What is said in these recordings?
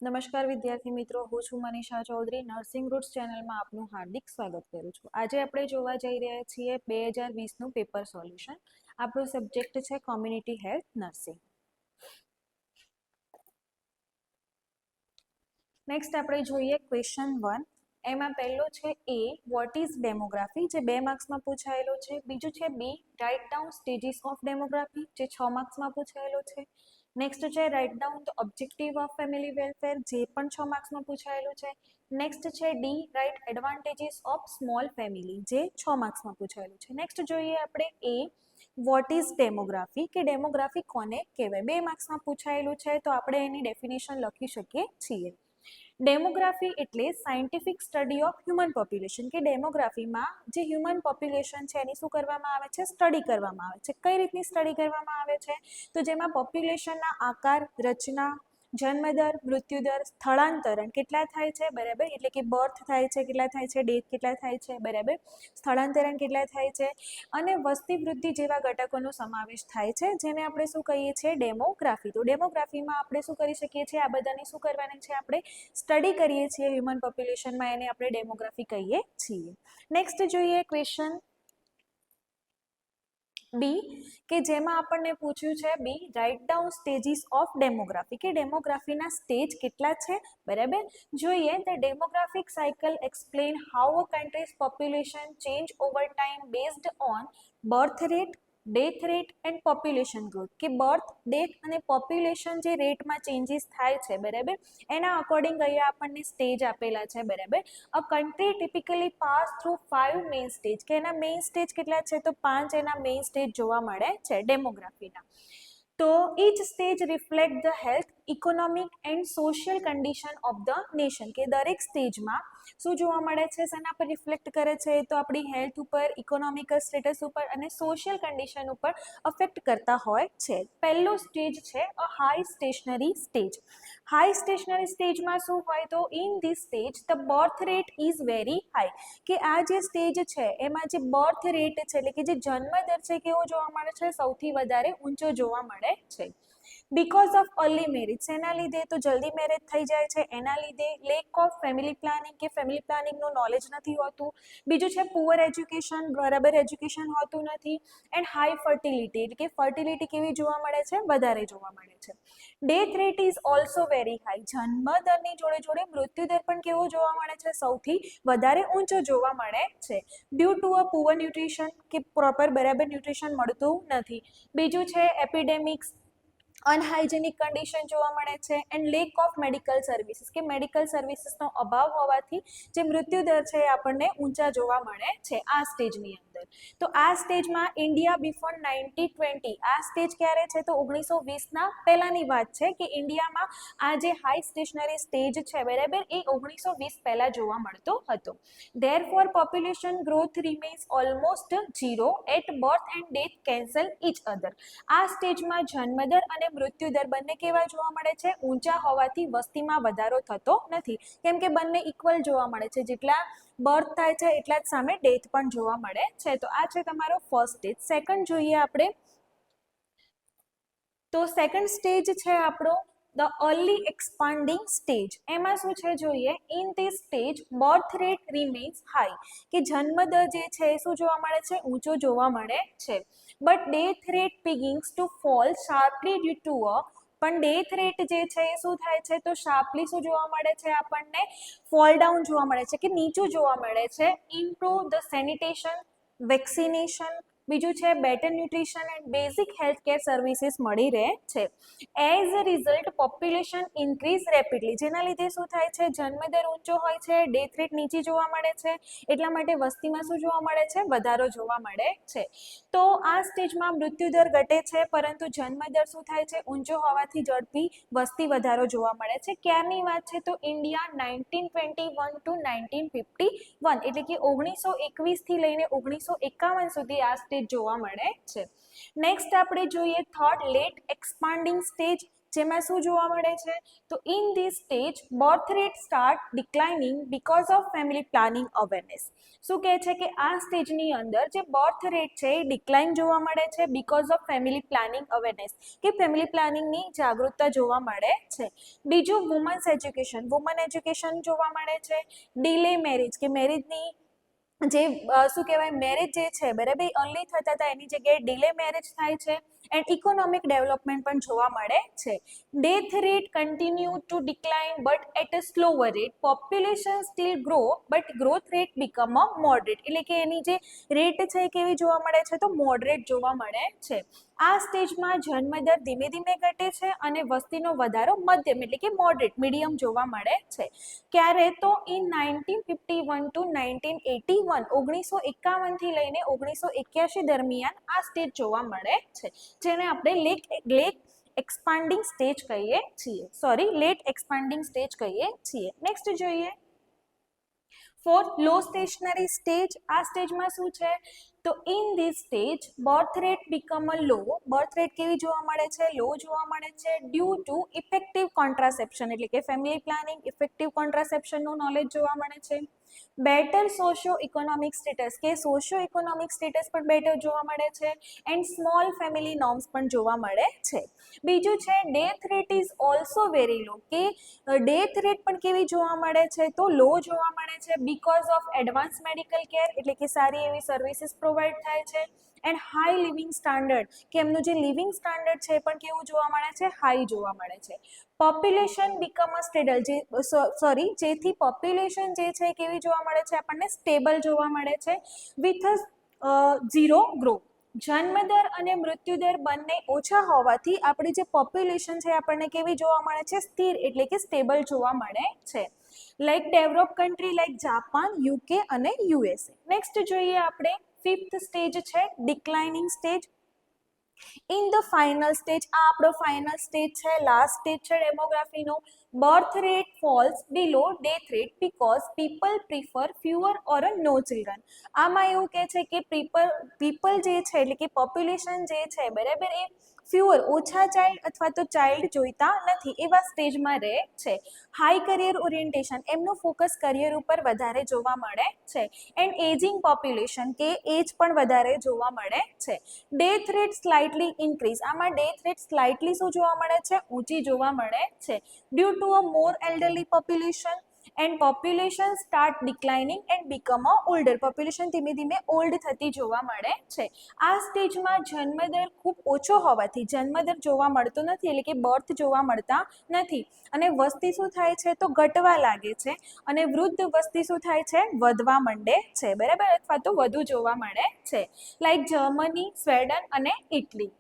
નમસ્કાર વિદ્યાર્થી મિત્રો, હું છું મનીષા ચૌધરી. નર્સિંગ રૂટ્સ ચેનલમાં આપનું હાર્દિક સ્વાગત કરું છું. આજે આપણે જોવા જઈ રહ્યા છીએ 2020નું પેપર સોલ્યુશન. આપણો સબ્જેક્ટ છે કોમ્યુનિટી હેલ્થ નર્સિંગ. નેક્સ્ટ આપણે જોઈએ ક્વેશ્ચન 1. એમાં પહેલો છે એ, વોટ ઇઝ ડેમોગ્રાફી, જે 2 માર્ક્સમાં પૂછાયેલો છે. બીજું છે B, write down stages of demography, જે 6 માર્ક્સમાં પૂછાયેલો છે. નેક્સ્ટ છે write down the objective of family welfare, જે પણ 6 માર્ક્સમાં પૂછાયેલું છે. નેક્સ્ટ છે D, write advantages of small family, જે 6 માર્ક્સમાં પૂછાયેલું છે. નેક્સ્ટ જોઈએ આપણે એ, વોટ ઇઝ ડેમોગ્રાફી, કે ડેમોગ્રાફી કોને કહેવાય. 2 માર્ક્સમાં પૂછાયેલું છે, તો આપણે એની ડેફિનેશન લખી શકીએ છીએ. ડેમોગ્રાફી એટલે scientific study of human population, કે ડેમોગ્રાફીમાં જે હ્યુમન પોપ્યુલેશન છે એની શું કરવામાં આવે છે, સ્ટડી કરવામાં આવે છે. કઈ રીતની સ્ટડી કરવામાં આવે છે, તો જેમાં પોપ્યુલેશનના આકાર, રચના, જન્મદર, મૃત્યુદર, સ્થળાંતરણ કેટલા થાય છે, બરાબર, એટલે કે બર્થ થાય છે કેટલા થાય છે, ડેથ કેટલા થાય છે, બરાબર, સ્થળાંતરણ કેટલા થાય છે, અને વસ્તી વૃદ્ધિ જેવા ઘટકોનો સમાવેશ થાય છે, જેને આપણે શું કહીએ છીએ, ડેમોગ્રાફી. તો ડેમોગ્રાફીમાં આપણે શું કરી શકીએ છીએ, આ બધાની શું કરવાની છે, આપણે સ્ટડી કરીએ છીએ હ્યુમન પોપ્યુલેશનમાં, એને આપણે ડેમોગ્રાફી કહીએ છીએ. નેક્સ્ટ જોઈએ ક્વેશ્ચન બી, કે જેમાં આપણને પૂછ્યું છે B, write down stages of demography, કે ડેમોગ્રાફીના સ્ટેજ કેટલા છે, બરાબર. જોઈએ તો demographic cycle explain how a country's population change over time based on birth rate, death rate and population growth, કે બર્થ, ડેથ અને પોપ્યુલેશન જે રેટમાં ચેન્જીસ થાય છે, બરાબર, એના અકોર્ડિંગ અહીંયા આપણને સ્ટેજ આપેલા છે, બરાબર. અ country typically pass through 5 main stage, કે એના મેઇન સ્ટેજ કેટલા છે, તો 5 એના મેઇન સ્ટેજ જોવા મળે છે ડેમોગ્રાફીના. તો each stage reflect the health, economic and social condition of the nation, કે દરેક સ્ટેજમાં શું જોવા મળે છે, શેના પર રિફ્લેક્ટ કરે છે, તો આપણી હેલ્થ ઉપર, ઇકોનોમિકલ સ્ટેટસ ઉપર અને સોશિયલ કન્ડિશન ઉપર અફેક્ટ કરતા હોય છે. પહેલો સ્ટેજ છે a high stationary stage. High stationary સ્ટેજમાં શું હોય, તો in this stage the birth rate is very high, કે આ જે સ્ટેજ છે એમાં જે બર્થ રેટ છે એટલે કે જે જન્મદર છે કેવો જોવા મળે છે, સૌથી વધારે ઊંચો જોવા મળે છે. બીકોઝ ઓફ અર્લી મેરેજ, શેના લીધે, તો જલ્દી મેરેજ થઈ જાય છે એના લીધે. લેક ઓફ ફેમિલી પ્લાનિંગ, કે ફેમિલી પ્લાનિંગનું નોલેજ નથી હોતું. બીજું છે પુઅર એજ્યુકેશન, બરાબર એજ્યુકેશન હોતું નથી. એન્ડ હાઈ ફર્ટિલિટી, એટલે કે ફર્ટિલિટી કેવી જોવા મળે છે, વધારે જોવા મળે છે. Death rate is also very high, જન્મદરની જોડે જોડે મૃત્યુદર પણ કેવો જોવા મળે છે, સૌથી વધારે ઊંચો જોવા મળે છે. Due to a poor nutrition, કે પ્રોપર બરાબર ન્યુટ્રિશન મળતું નથી. બીજું છે એપિડેમિક્સ, અનહાઇજેનિક કન્ડિશન જોવા મળે છે. And lack of medical services, કે મેડિકલ સર્વિસીસનો અભાવ હોવાથી જે મૃત્યુદર છે એ આપણને ઊંચા જોવા મળે છે આ સ્ટેજની અંદર. તો આ સ્ટેજમાં ઇન્ડિયા બિફોર 1920, આ સ્ટેજ ક્યારે છે, તો 1920ના પહેલાની વાત છે, કે ઇન્ડિયામાં આ જે હાઈ સ્ટેશનરી સ્ટેજ છે, બરાબર, એ 1920 પહેલા જોવા મળતો હતો. Therefore, population growth remains almost zero at birth and death cancel each other. આ સ્ટેજમાં જન્મદર અને મૃત્યુદર બંને કેવા જોવા મળે છે, ઊંચા હોવાથી વસ્તીમાં વધારો થતો નથી, કેમ કે બંને ઇક્વલ જોવા મળે છે, જેટલા બર્થ થાય છે એટલા જ સામે ડેથ પણ જોવા મળે છે. તો આ છે તમારો ફર્સ્ટ સ્ટેજ. સેકન્ડ જોઈએ આપણે, તો સેકન્ડ સ્ટેજ છે આપણો ધ અર્લી એક્સપાન્ડિંગ સ્ટેજ. એમાં શું છે જોઈએ, in this stage birth rate remains high, કે જન્મદર જે છે એ શું જોવા મળે છે, ઊંચો જોવા મળે છે. But death rate begins to fall sharply due to a, પણ ડેથ રેટ જે છે એ શું થાય છે, તો શાર્પલી શું જોવા મળે છે, આપણને ફોલ ડાઉન જોવા મળે છે, કે નીચું જોવા મળે છે. ઇમ્પ્રૂવ ધ સેનિટેશન, વેક્સિનેશન, બીજું છે better nutrition and basic health care services મળી રહે છે. As a result population increase rapidly, જેના લીધે શું થાય છે, જન્મદર ઊંચો હોય છે, ડેથ રેટ નીચી જોવા મળે છે, એટલા માટે વસ્તીમાં શું જોવા મળે છે, વધારો જોવા મળે છે. તો આ સ્ટેજમાં મૃત્યુદર ઘટે છે, પરંતુ જન્મદર શું થાય છે, ઊંચો હોવાથી ઝડપી વસ્તી વધારો જોવા મળે છે. ક્યારની વાત છે, તો ઇન્ડિયા 1921 ટુ 1951, એટલે કે 1921 થી લઈને 1951 સુધી આ સ્ટેજ જોવા મળે છે. નેક્સ્ટ આપણે જોઈએ થર્ડ લેટ એક્સપાન્ડિંગ સ્ટેજ, જેમાં શું જોવા મળે છે? તો in this stage birth rate start declining because of family planning awareness. શું કહે છે કે આ સ્ટેજની અંદર જે બર્થ રેટ છે એ ડિક્લાઇન જોવા મળે છે because of family planning awareness, કે ફેમિલી પ્લાનિંગની જાગૃતતા જોવા મળે છે. બીજું વુમન્સ એજ્યુકેશન, વુમન એજ્યુકેશન જોવા મળે છે. ડિલે મેરેજ, કે મેરેજની જે શું કહેવાય મેરેજ જે છે બરાબર અર્લી થતા હતા એની જગ્યાએ ડિલે મેરેજ થાય છે. એન્ડ ઇકોનોમિક ડેવલપમેન્ટ પણ જોવા મળે છે. Death rate continue to decline but at a slower rate, population still grow but growth rate become a moderate, એટલે કે એની જે રેટ છે એ કેવી જોવા મળે છે? તો મોડરેટ જોવા મળે છે. આ સ્ટેજમાં જન્મદર ધીમે ધીમે ઘટે છે અને વસ્તીનો વધારો મધ્યમ એટલે કે મોડરેટ મીડિયમ જોવા મળે છે. ક્યારે? તો ઇન 1951 ટુ 1981, 1951 થી લઈને 1981 દરમિયાન આ સ્ટેજ જોવા મળે છે, જેને આપણે લેટ એક્સપાન્ડિંગ સ્ટેજ કહીએ છીએ. લેટ એક્સપાન્ડિંગ સ્ટેજ કહીએ છીએ. નેક્સ્ટ જોઈએ ફોર્થ, લો સ્ટેશનરી સ્ટેજ. આ સ્ટેજમાં શું છે? તો in this stage birth rate become a low, birth rate કેવી જોવા મળે છે? લો જોવા મળે છે ડ્યુ ટુ ઇફેક્ટિવ કોન્ટ્રાસેપ્શન, એટલે કે ફેમિલી પ્લાનિંગ, ઇફેક્ટિવ કોન્ટ્રાસેપ્શનનું નોલેજ જોવા મળે છે. બેટર સોશિયો ઇકોનોમિક સ્ટેટસ, કે સોશિયો ઇકોનોમિક સ્ટેટસ પણ બેટર જોવા મળે છે. એન્ડ સ્મોલ ફેમિલી નોર્મ્સ પણ જોવા મળે છે. બીજું છે death rate is also very લો, કે ડેથ રેટ પણ કેવી જોવા મળે છે? તો લો જોવા મળે છે because of advance medical care, એટલે કે સારી એવી સર્વિસીસ પ્રોવાઈડ થાય છે. એન્ડ હાઈ લિવિંગ સ્ટાન્ડર્ડ, કે એમનું જે લિવિંગ સ્ટાન્ડર્ડ છે પણ કેવું જોવા મળે છે? હાઈ જોવા મળે છે. પોપ્યુલેશન બીકમ અ સ્ટેબલ, જેથી પોપ્યુલેશન જે છે કેવી જોવા મળે છે? આપણને સ્ટેબલ જોવા મળે છે વિથ ઝીરો ગ્રોથ. જન્મદર અને મૃત્યુદર બંને ઓછા હોવાથી આપણી જે પોપ્યુલેશન છે આપણને કેવી જોવા મળે છે? સ્થિર એટલે કે સ્ટેબલ જોવા મળે છે. Like develop country like Japan, UK અને યુએસએ. નેક્સ્ટ જોઈએ આપણે ફિફ્થ સ્ટેજ છે declining stage. In the final stage, આ આપણો ફાઇનલ સ્ટેજ છે, લાસ્ટ સ્ટેજ છે ડેમોગ્રાફીનો. Birth rate falls below death rate because people prefer fewer or no children. આમાં એવું કહે છે કે પીપલ જે છે એટલે કે પોપ્યુલેશન જે છે બરાબર એ ફ્યુઅર ઓછા ચાઇલ્ડ અથવા તો ચાઇલ્ડ જોઈતા નથી એવા સ્ટેજમાં રહે છે. હાઈ કરિયર ઓરિએન્ટેશન, એમનું ફોકસ કરિયર ઉપર વધારે જોવા મળે છે. એન્ડ એજિંગ પોપ્યુલેશન, કે એજ પણ વધારે જોવા મળે છે. ડેથ રેટ સ્લાઇટલી ઇન્ક્રીઝ, આમાં ડેથ રેટ સ્લાઇટલી શું જોવા મળે છે? ઊંચી જોવા મળે છે due to a more elderly population. And population start declining and become a older, population ધીમે ધીમે ઓલ્ડ થતી જોવા મળે છે. આ સ્ટેજમાં જન્મદર ખૂબ ઓછો હોવાથી જન્મદર જોવા મળતો નથી, એટલે કે બર્થ જોવા મળતા નથી. અને વસ્તી શું થાય છે? તો ઘટવા લાગે છે. અને વૃદ્ધ વસ્તી શું થાય છે? વધવા માંડે છે બરાબર, અથવા તો વધુ જોવા મળે છે. લાઈક જર્મની, સ્વીડન અને ઇટલી.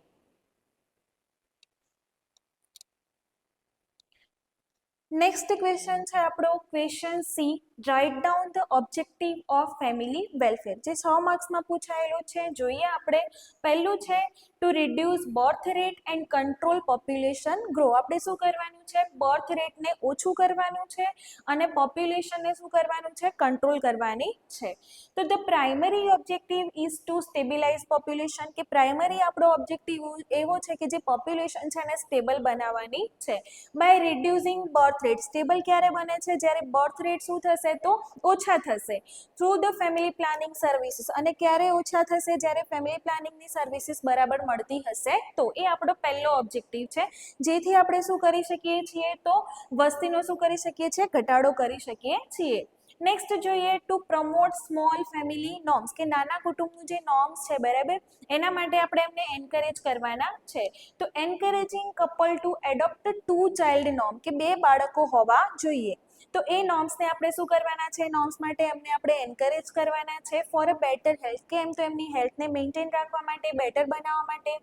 નેક્સ્ટ ક્વેશ્ચન છે આપણો question C, write down the objective of family welfare. જે 6 માર્ક્સમાં પૂછાયેલું છે. જોઈએ આપણે. પહેલું છે to reduce birth rate and control population grow. આપણે શું કરવાનું છે? બર્થ રેટને ઓછું કરવાનું છે અને પોપ્યુલેશનને શું કરવાનું છે? કંટ્રોલ કરવાની છે. તો the primary objective is to stabilize population, કે પ્રાઇમરી આપણો ઓબ્જેક્ટિવ એવો છે કે જે પોપ્યુલેશન છે એને સ્ટેબલ બનાવવાની છે. By reducing birth rate, stable ક્યારે બને છે? જ્યારે બર્થ રેટ શું થશે? તો ઓછા થશે. Through the family planning services, અને ક્યારે ઓછા થશે? જ્યારે ફેમિલી પ્લાનિંગની સર્વિસીસ બરાબર મળતી હશે તો. એ આપણો પહેલો ઓબ્જેક્ટિવ છે, જેથી આપણે શું કરી શકીએ છીએ? તો વસ્તીનો શું કરી શકીએ છીએ? ઘટાડો કરી શકીએ છીએ. નેક્સ્ટ જોઈએ two promote small family norms, કે નાના કુટુંબનું જે નોર્મ્સ છે બરાબર એના માટે આપણે એમને એન્કરેજ કરવાના છે. તો encouraging couple to adopt 2 child norm, કે 2 બાળકો હોવા જોઈએ. તો એ નોર્મ્સને આપણે શું કરવાના છે? નોર્મ્સ માટે એમને આપણે એન્કરેજ કરવાના છે ફોર અ બેટર હેલ્થ, કે એમ તો એમની હેલ્થને મેન્ટેન રાખવા માટે, બેટર બનાવવા માટે,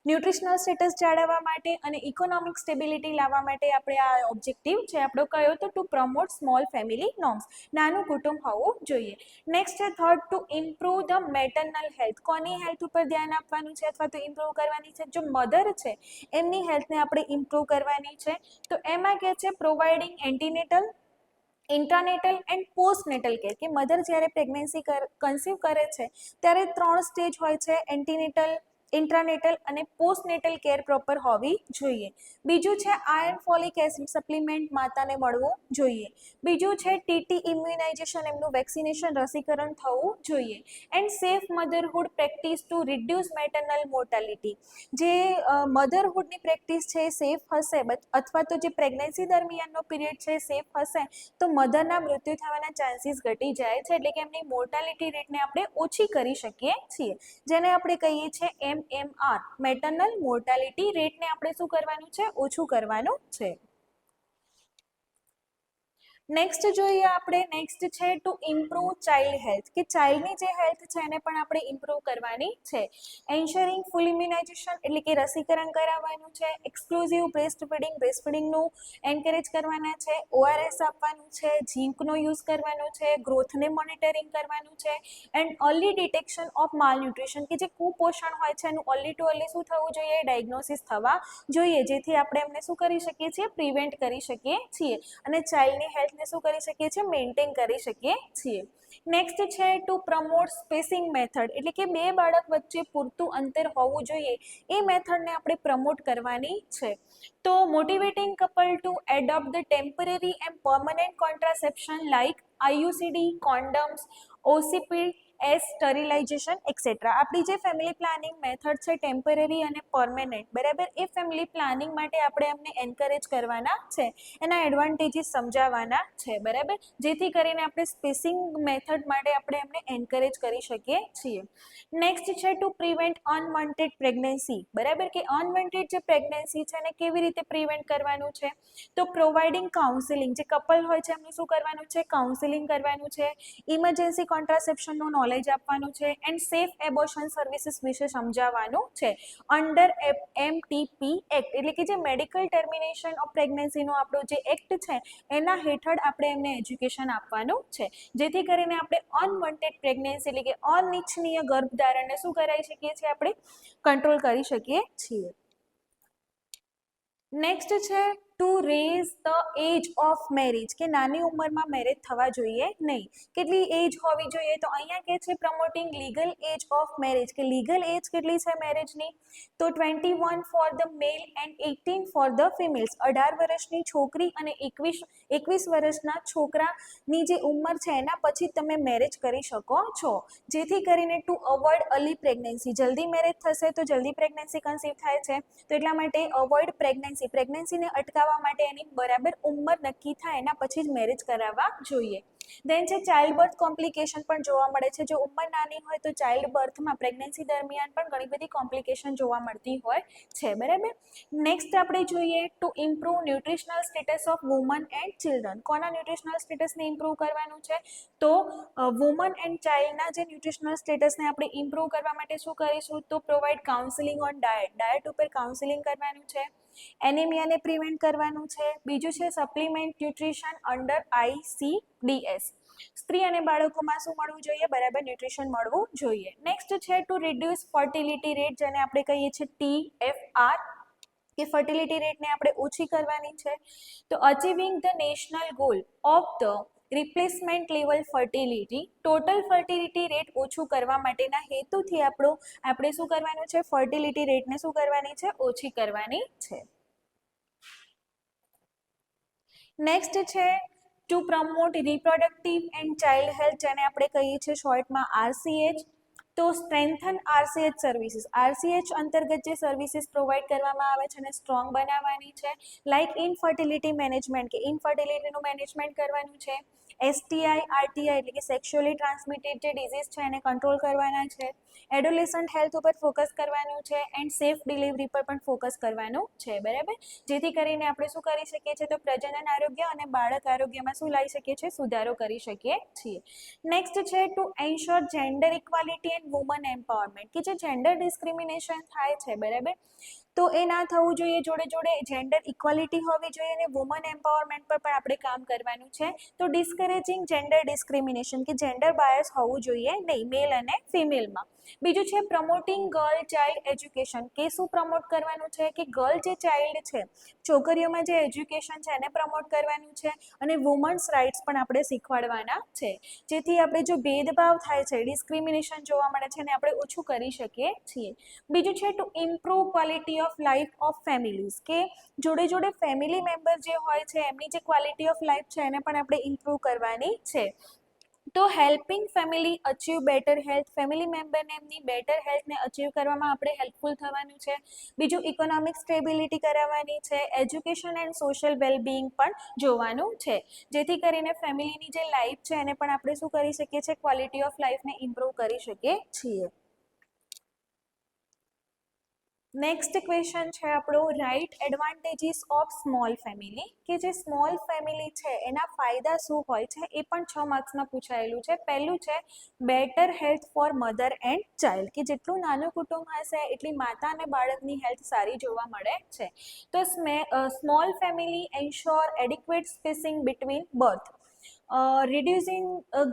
ન્યુટ્રિશનલ સ્ટેટસ જાળવવા માટે અને ઇકોનોમિક સ્ટેબિલિટી લાવવા માટે આપણે આ ઓબ્જેક્ટિવ છે આપણો કયો? તો two promote small family norms, નાનું કુટુંબ હોવું જોઈએ. નેક્સ્ટ છે third, to improve the maternal health. કોની હેલ્થ ઉપર ધ્યાન આપવાનું છે અથવા તો ઇમ્પ્રૂવ કરવાની છે? જો મધર છે એમની હેલ્થને આપણે ઇમ્પ્રૂવ કરવાની છે. તો એમાં કે છે providing antenatal, intranatal and postnatal care, કે મધર જ્યારે પ્રેગ્નન્સી કન્સીવ કરે છે ત્યારે 3 સ્ટેજ હોય છે: એન્ટીનેટલ, ઇન્ટ્રાનેટલ અને પોસ્ટનેટલ કેર પ્રોપર હોવી જોઈએ. બીજું છે આયર્ન ફોલિક એસિડ સપ્લિમેન્ટ માતાને મળવું જોઈએ. બીજું છે ટીટી ઇમ્યુનાઇઝેશન, એમનું વેક્સિનેશન રસીકરણ થવું જોઈએ. And safe મધરહુડ practice to reduce maternal mortality. જે મધરહુડની પ્રેક્ટિસ છે એ સેફ હશે અથવા તો જે પ્રેગ્નન્સી દરમિયાનનો પીરિયડ છે સેફ હશે તો મધરના મૃત્યુ થવાના ચાન્સીસ ઘટી જાય છે, એટલે કે એમની મોર્ટાલિટી રેટને આપણે ઓછી કરી શકીએ છીએ, જેને આપણે કહીએ છીએ MMR, મેટર્નલ મોર્ટાલિટી રેટને આપણે શું કરવાનું છે, ઓછું કરવાનું છે. નેક્સ્ટ જોઈએ આપણે, નેક્સ્ટ છે ટુ ઇમ્પ્રૂવ ચાઇલ્ડ હેલ્થ, કે ચાઇલ્ડની જે હેલ્થ છે એને પણ આપણે ઇમ્પ્રૂવ કરવાની છે. એન્શ્યોરિંગ ફૂલ ઇમ્યુનાઇઝેશન એટલે કે રસીકરણ કરાવવાનું છે. એક્સક્લુઝિવ બ્રેસ્ટ ફીડિંગનું એન્કરેજ કરવાના છે. ORS આપવાનું છે. ઝીંકનો યુઝ કરવાનો છે. ગ્રોથને મોનિટરિંગ કરવાનું છે. એન્ડ અર્લી ડિટેક્શન ઓફ માલન્યુટ્રિશન, કે જે કુપોષણ હોય છે એનું અર્લી ટુ અર્લી શું થવું જોઈએ, ડાયગ્નોસિસ થવા જોઈએ, જેથી આપણે એમને શું કરી શકીએ છીએ, પ્રિવેન્ટ કરી શકીએ છીએ અને ચાઇલ્ડની હેલ્થને શું કરી શકીએ છીએ, મેન્ટેન કરી શકીએ છીએ. નેક્સ્ટ છે ટુ પ્રમોટ સ્પેસિંગ મેથડ, એટલે કે બે બાળક વચ્ચે પૂરતું અંતર હોવું જોઈએ એ મેથડને આપણે પ્રમોટ કરવાની છે. તો motivating couple to adopt the temporary and permanent contraception like IUCD, condoms, OCP, sterilization etcetera. આપણી જે ફેમિલી પ્લાનિંગ મેથડ છે ટેમ્પરરી અને પરમેનન્ટ, બરાબર, એ ફેમિલી પ્લાનિંગ માટે આપણે એમને એન્કરેજ કરવાના છે, એના એડવાન્ટેજીસ સમજાવવાના છે, બરાબર, જેથી કરીને આપણે સ્પેસિંગ મેથડ માટે આપણે એમને એન્કરેજ કરી શકીએ છીએ. નેક્સ્ટ છે ટુ પ્રિવેન્ટ અનવોન્ટેડ પ્રેગ્નન્સી, બરાબર, કે અનવોન્ટેડ જે પ્રેગ્નન્સી છે એને કેવી રીતે પ્રિવેન્ટ કરવાનું છે, તો પ્રોવાઇડિંગ કાઉન્સિલિંગ, જે કપલ હોય છે એમનું શું કરવાનું છે, કાઉન્સિલિંગ કરવાનું છે. ઇમરજન્સી કોન્ટ્રાસેપ્શનનું નોલેજ આપવાનું છે. એન્ડ સેફ એબોર્શન સર્વિસીસ વિશે સમજાવવાનું છે. અંડર MTP એક્ટ, એટલે કે જે મેડિકલ ટર્મિનેશન ઓફ પ્રેગ્નન્સીનો આપણો જે એક્ટ છે એના હેઠળ આપણે એમને એજ્યુકેશન આપવાનું છે, જેથી કરીને આપણે અનવોન્ટેડ પ્રેગ્નન્સી એટલે કે અનિચ્છનીય ગર્ભધારણને શું કરાવી શકીએ છીએ, આપણે કંટ્રોલ કરી શકીએ છીએ. નેક્સ્ટ છે to raise the age of marriage, કે નાની ઉંમરમાં મેરેજ થવા જોઈએ નહીં. કેટલી એજ હોવી જોઈએ, તો અહીંયા કે છે promoting legal age of marriage, કે લીગલ એજ કેટલી છે મેરેજની, તો 21 for the male and 18 for the females. 18 વર્ષની છોકરી અને 21 વર્ષના છોકરાની જે ઉંમર છે એના પછી તમે મેરેજ કરી શકો છો, જેથી કરીને ટુ અવોઇડ અર્લી પ્રેગ્નન્સી, જલ્દી મેરેજ થશે તો જલ્દી પ્રેગ્નન્સી કન્સીવ થાય છે, તો એટલા માટે અવોઇડ પ્રેગ્નન્સીને અટકાવવા માટે એની બરાબર ઉંમર નક્કી થાય એના પછી જ મેરેજ કરાવવા જોઈએ. દેન છે ચાઇલ્ડ બર્થ કોમ્પ્લિકેશન પણ જોવા મળે છે. જો ઉંમર નાની હોય તો ચાઇલ્ડ બર્થમાં પ્રેગ્નન્સી દરમિયાન પણ ઘણી બધી કોમ્પ્લિકેશન જોવા મળતી હોય છે, બરાબર. નેક્સ્ટ આપણે જોઈએ to improve nutritional status of woman and children. કોના ન્યુટ્રિશનલ સ્ટેટસને ઇમ્પ્રૂવ કરવાનું છે, તો વુમન એન્ડ ચાઇલ્ડના જે ન્યુટ્રિશનલ સ્ટેટસને આપણે ઇમ્પ્રૂવ કરવા માટે શું કરીશું, તો પ્રોવાઇડ કાઉન્સિલિંગ ઓન ડાયટ ઉપર કાઉન્સિલિંગ કરવાનું છે. એનિમિયાને પ્રિવેન્ટ કરવાનું છે. બીજું છે સપ્લિમેન્ટ ન્યુટ્રિશન અંડર ICDS. સ્ત્રી અને બાળકોમાં શું મળવું જોઈએ, બરાબર ન્યુટ્રિશન મળવું જોઈએ. નેક્સ્ટ છે ટુ રિડ્યુસ ફર્ટિલિટી રેટ, જેને આપણે કહીએ છીએ TFR, કે ફર્ટિલિટી રેટને આપણે ઓછી કરવાની છે. તો achieving the national goal of the replacement level fertility, total fertility rate ઓછું કરવા માટેના હેતુથી આપણે શું કરવાનું છે, ફર્ટિલિટી રેટને શું કરવાની છે, ઓછી કરવાની છે. નેક્સ્ટ છે two promote reproductive and child health, જેને આપણે કહીએ છીએ શોર્ટમાં RCH. તો સ્ટ્રેન્થન RCH સર્વિસીસ, RCH અંતર્ગત જે સર્વિસીસ પ્રોવાઈડ કરવામાં આવે છે એને સ્ટ્રોંગ બનાવવાની છે. લાઇક ઇનફર્ટિલિટી મેનેજમેન્ટ, કે ઇનફર્ટિલિટીનું મેનેજમેન્ટ કરવાનું છે. STI RTI એટલે કે સેક્સ્યુઅલી ટ્રાન્સમિટેડ જે ડિઝીઝ છે એને કંટ્રોલ કરવાના છે. એડોલેસન્ટ હેલ્થ ઉપર ફોકસ કરવાનું છે. એન્ડ સેફ ડિલિવરી પર પણ ફોકસ કરવાનું છે, બરાબર, જેથી કરીને આપણે શું કરી શકીએ છીએ, તો પ્રજનન આરોગ્ય અને બાળક આરોગ્યમાં શું લાવી શકીએ છીએ, સુધારો કરી શકીએ છીએ. નેક્સ્ટ છે two ensure gender equality and woman empowerment, કે જે જેન્ડર ડિસ્ક્રિમિનેશન થાય છે, બરાબર, તો એ ના થવું જોઈએ. જોડે જોડે જેન્ડર ઇક્વાલિટી હોવી જોઈએ અને વુમન એમ્પાવરમેન્ટ પર પણ આપણે કામ કરવાનું છે. તો ડિસ્કરેજિંગ જેન્ડર ડિસ્ક્રિમિનેશન, કે જેન્ડર બાયસ હોવું જોઈએ નહીં મેલ અને ફિમેલમાં. બીજું છે પ્રમોટિંગ ગર્લ ચાઇલ્ડ એજ્યુકેશન, કે શું પ્રમોટ કરવાનું છે કે ગર્લ જે ચાઇલ્ડ છે, છોકરીઓમાં જે એજ્યુકેશન છે એને પ્રમોટ કરવાનું છે અને વુમન્સ રાઇટ્સ પણ આપણે શીખવાડવાના છે, જેથી આપણે જો ભેદભાવ થાય છે, ડિસ્ક્રિમિનેશન જોવા મળે છે એને આપણે ઓછું કરી શકીએ છીએ. બીજું છે to improve quality of life of families, કે જોડે જોડે ફેમિલી મેમ્બર જે હોય છે એમની જે ક્વોલિટી ઓફ લાઈફ છે એને પણ આપણે ઇમ્પ્રૂવ કરવાની છે. તો helping family achieve better health, family મેમ્બરને એમની બેટર હેલ્થને અચીવ કરવામાં આપણે હેલ્પફુલ થવાનું છે. બીજું ઇકોનોમિક સ્ટેબિલિટી કરાવવાની છે. એજ્યુકેશન એન્ડ સોશિયલ વેલબિંગ પણ જોવાનું છે, જેથી કરીને ફેમિલીની જે લાઈફ છે એને પણ આપણે શું કરી શકીએ છીએ, ક્વોલિટી ઓફ લાઈફને ઇમ્પ્રૂવ કરી શકીએ છીએ. નેક્સ્ટ ક્વેશ્ચન છે આપણો write advantages of small family, કે જે સ્મોલ ફેમિલી છે એના ફાયદા શું હોય છે એ પણ 6 માર્ક્સમાં પૂછાયેલું છે. પહેલું છે better health for mother and child, કે જેટલું નાનું કુટુંબ હશે એટલી માતા અને બાળકની હેલ્થ સારી જોવા મળે છે. તો small family ensure adequate spacing between birth, reducing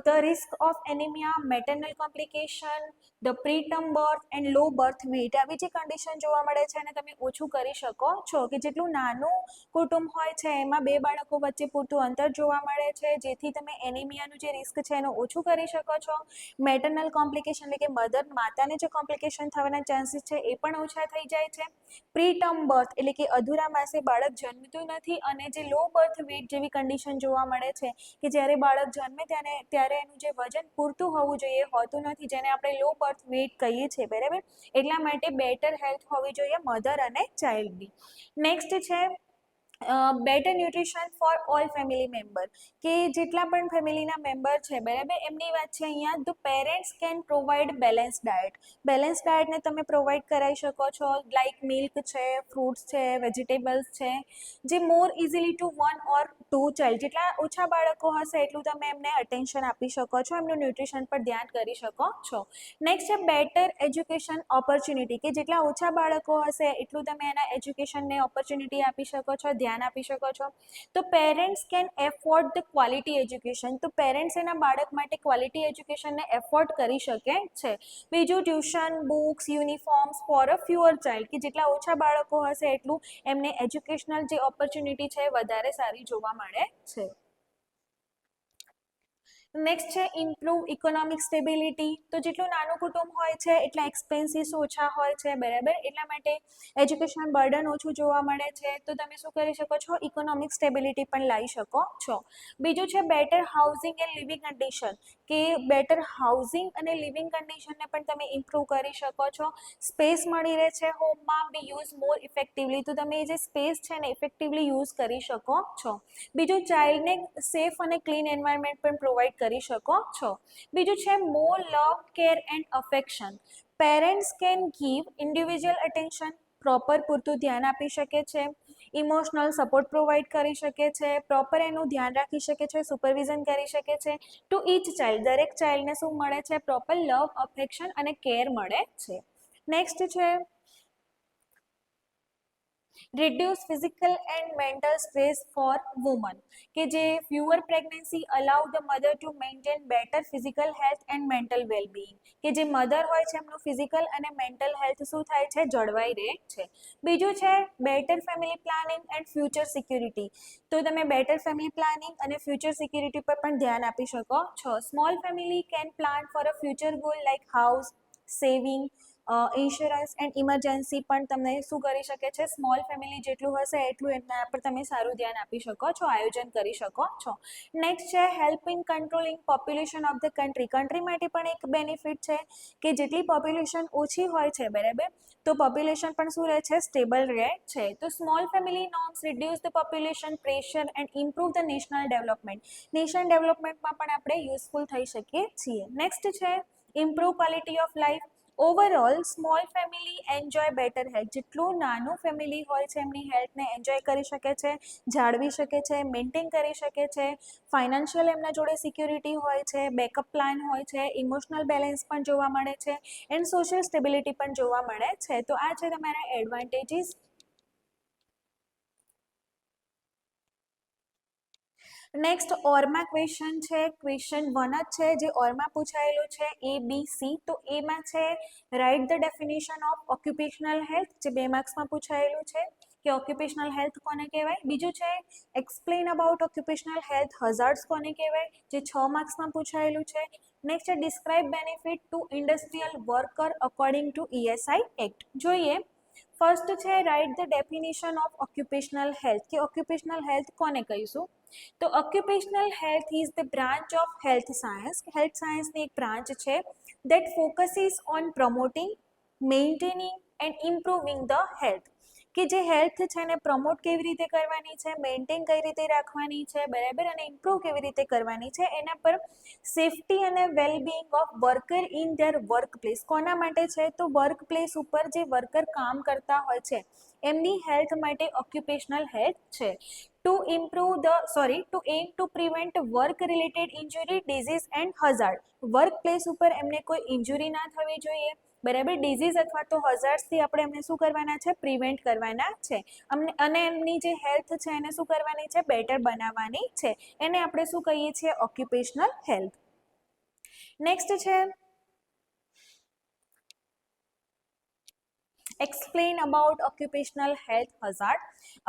the risk of anemia, maternal complication, the preterm birth and low birth weight, આવી જે કન્ડિશન જોવા મળે છે એને તમે ઓછું કરી શકો છો, કે જેટલું નાનું કુટુંબ હોય છે એમાં 2 બાળકો વચ્ચે પૂરતું અંતર જોવા મળે છે, જેથી તમે એનિમિયાનું જે રિસ્ક છે એનું ઓછું કરી શકો છો. મેટર્નલ કોમ્પ્લિકેશન એટલે કે માતાને જે કોમ્પ્લિકેશન થવાના ચાન્સીસ છે એ પણ ઓછા થઈ જાય છે. પ્રીટર્મ બર્થ એટલે કે અધૂરા માસે બાળક જન્મતું નથી, અને જે લો બર્થ વેટ જેવી કન્ડિશન જોવા મળે છે કે જ્યારે બાળક જન્મે ત્યારે એનું જે વજન પૂરતું હોવું જોઈએ હોતું નથી, જેને આપણે લો બર્થ વેટ કહીએ છીએ, બરાબર. એટલા માટે બેટર હેલ્થ હોવી જોઈએ મધર અને ચાઇલ્ડની. નેક્સ્ટ છે better nutrition for all family member, કે જેટલા પણ ફેમિલીના મેમ્બર છે, બરાબર, એમની વાત છે અહીંયા. The parents can provide balance diet, balance ડાયટને તમે પ્રોવાઈડ કરાવી શકો છો, લાઈક મિલ્ક છે, ફ્રૂટ્સ છે, વેજીટેબલ્સ છે, જે more easily to 1 or 2 child, જેટલા ઓછા બાળકો હશે એટલું તમે એમને અટેન્શન આપી શકો છો, એમનું ન્યુટ્રિશન પર ધ્યાન કરી શકો છો. નેક્સ્ટ છે બેટર એજ્યુકેશન ઓપોર્ચ્યુનિટી, કે જેટલા ઓછા બાળકો હશે એટલું તમે એના એજ્યુકેશનને ઓપોર્ચ્યુનિટી આપી શકો છો, ધ્યાન આપી શકો છો. તો parents can afford the quality education, તો પેરેન્ટ્સ એના બાળક માટે ક્વોલિટી એજ્યુકેશનને એફોર્ડ કરી શકે છે. બીજું tuition, books, uniforms for a fewer child, કે જેટલા ઓછા બાળકો હશે એટલું એમને એજ્યુકેશનલ જે ઓપોર્ચ્યુનિટી છે વધારે સારી જોવા મળે છે. નેક્સ્ટ છે ઇમ્પ્રૂવ ઇકોનોમિક સ્ટેબિલિટી, તો જેટલું નાનું કુટુંબ હોય છે એટલા એક્સપેન્સીસ ઓછા હોય છે, બરાબર, એટલા માટે એજ્યુકેશન બર્ડન ઓછું જોવા મળે છે. તો તમે શું કરી શકો છો, ઇકોનોમિક સ્ટેબિલિટી પણ લાવી શકો છો. બીજું છે better housing and living condition, કે બેટર હાઉસિંગ અને લિવિંગ કન્ડિશનને પણ તમે ઇમ્પ્રૂવ કરી શકો છો. સ્પેસ મળી રહે છે હોમમાં, બી યુઝ મોર ઇફેક્ટિવલી, તો તમે જે સ્પેસ છે ને ઇફેક્ટિવલી યુઝ કરી શકો છો. બીજું ચાઇલ્ડને સેફ અને ક્લીન એન્વાયરમેન્ટ પણ પ્રોવાઈડ કરી શકો છો. બીજું છે more love, care and affection, parents can give individual attention, proper પૂરતું ધ્યાન આપી શકે છે, ઇમોશનલ સપોર્ટ પ્રોવાઈડ કરી શકે છે, પ્રોપર એનું ધ્યાન રાખી શકે છે, સુપરવિઝન કરી શકે છે. ટુ ઈચ ચાઇલ્ડ, દરેક ચાઇલ્ડને શું મળે છે, પ્રોપર લવ, અફેક્શન અને કેર મળે છે. નેક્સ્ટ છે reduce physical and mental stress for women, કે જે fewer pregnancy allow the mother to maintain better physical health and mental well-being, કે જે મધર હોય છે એમનું ફિઝિકલ અને મેન્ટલ હેલ્થ શું થાય છે, જળવાઈ રહે છે. બીજું છે better family planning and future security, તો તમે બેટર ફેમિલી પ્લાનિંગ અને ફ્યુચર સિક્યુરિટી પર પણ ધ્યાન આપી શકો છો. Small family can plan for a future goal like house, saving, insurance and emergency પણ તમને શું કરી શકે છે, સ્મોલ ફેમિલી જેટલું હશે એટલું એમના પર તમે સારું ધ્યાન આપી શકો છો, આયોજન કરી શકો છો. નેક્સ્ટ છે help in controlling population of the country માટે પણ એક બેનિફિટ છે, કે જેટલી પોપ્યુલેશન ઓછી હોય છે, બરાબર, તો પોપ્યુલેશન પણ શું રહે છે, સ્ટેબલ રહે છે. તો small family norms reduce the population pressure and improve the national development, nation ડેવલપમેન્ટમાં પણ આપણે યુઝફુલ થઈ શકીએ છીએ. નેક્સ્ટ છે improve quality of life, overall small family enjoy better health. જેટલું નાનું ફેમિલી હોય છે એમની હેલ્થને એન્જોય કરી શકે છે, જાળવી શકે છે, મેન્ટેન કરી શકે છે, ફાઇનાન્શિયલ એમના જોડે સિક્યોરિટી હોય છે, બેકઅપ પ્લાન હોય છે, ઇમોશનલ બેલેન્સ પણ જોવા મળે છે એન્ડ સોશિયલ સ્ટેબિલિટી પણ જોવા મળે છે. તો આ છે તમારા એડવાન્ટેજીસ. નેક્સ્ટ ઓરમાં ક્વેશ્ચન છે, ક્વેશ્ચન 1 જ છે જે ઓરમાં પૂછાયેલું છે A B C. તો એમાં છે write the definition of occupational health, જે 2 માર્ક્સમાં પૂછાયેલું છે કે ઓક્યુપેશનલ હેલ્થ કોને કહેવાય. બીજું છે explain about occupational health hazards કોને કહેવાય, જે 6 માર્ક્સમાં પૂછાયેલું છે. નેક્સ્ટ છે describe benefit to industrial worker according to ESI act. જોઈએ ફર્સ્ટ છે write the definition of occupational health, કે ઓક્યુપેશનલ હેલ્થ કોને કહીશું. તો occupational health is the branch of health science. Health સાયન્સની એક બ્રાન્ચ છે that focuses on promoting, maintaining and improving the health. કે જે હેલ્થ છે એને પ્રમોટ કેવી રીતે કરવાની છે, મેન્ટેન કઈ રીતે રાખવાની છે, બરાબર, અને ઇમ્પ્રૂવ કેવી રીતે કરવાની છે, એના પર સેફટી અને wellbeing of worker in their work place. કોના માટે છે, તો વર્ક પ્લેસ ઉપર જે વર્કર કામ કરતા હોય છે એમની હેલ્થ માટે ઓક્યુપેશનલ હેલ્થ છે. To aim to prevent work related injury, disease and hazard. Work place ઉપર એમને કોઈ ઇન્જુરી ના થવી જોઈએ, બરાબર, ડિઝીઝ અથવા તો હઝાર્ડ્સથી આપણે એમને શું કરવાના છે, પ્રિવેન્ટ કરવાના છે. અને એમની જે હેલ્થ છે એને શું કરવાની છે, બેટર બનાવવાની છે. એને આપણે શું કહીએ છીએ, ઓક્યુપેશનલ હેલ્થ. નેક્સ્ટ છે explain about occupational health hazard.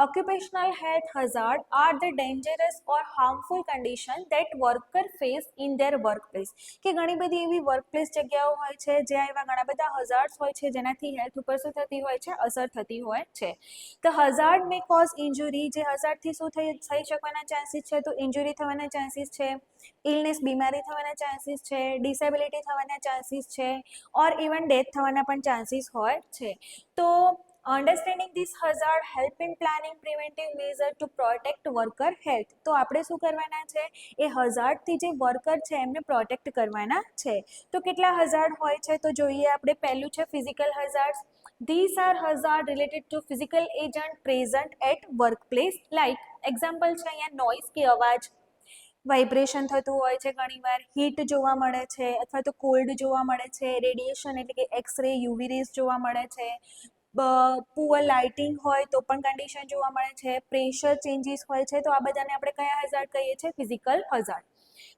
Occupational health hazard are the dangerous or harmful condition that worker face in their workplace. કે ઘણી બધી એવી વર્કપ્લેસ જગ્યાઓ હોય છે જ્યાં એવા ઘણા બધા હઝાર્ડ્સ હોય છે જેનાથી હેલ્થ ઉપર શું થતી હોય છે, અસર થતી હોય છે. તો હઝાર્ડ મે કોઝ ઇન્જુરી, જે હઝાર્ડથી શું થઈ શકવાના ચાન્સીસ છે, તો ઇન્જુરી થવાના ચાન્સીસ છે, ઇલનેસ બીમારી થવાના ચાન્સીસ છે, ડિસેબિલિટી થવાના ચાન્સીસ છે, ઓર ઇવન ડેથ થવાના પણ ચાન્સીસ હોય છે. તો understanding this hazard help in planning preventive measure to protect worker health. તો આપણે શું કરવાના છે, એ હઝાર્ડથી જે વર્કર છે એમને પ્રોટેક્ટ કરવાના છે. તો કેટલા હઝાર્ડ હોય છે, તો જોઈએ આપણે. પહેલું છે physical હઝાર્ડ્સ. These are hazards related to physical agent present at workplace, like example છે અહીંયા નોઇઝ, કે અવાજ, વાઇબ્રેશન થતું હોય છે, ઘણીવાર હીટ જોવા મળે છે અથવા તો કોલ્ડ જોવા મળે છે, રેડિયેશન એટલે કે એક્સરે, યુવી રેઝ જોવા મળે છે, પુઅર લાઇટિંગ હોય તો પણ કન્ડિશન જોવા મળે છે, પ્રેશર ચેન્જીસ હોય છે. તો આ બધાને આપણે કયા હઝાર્ડ કહીએ છીએ, ફિઝિકલ હઝાર્ડ.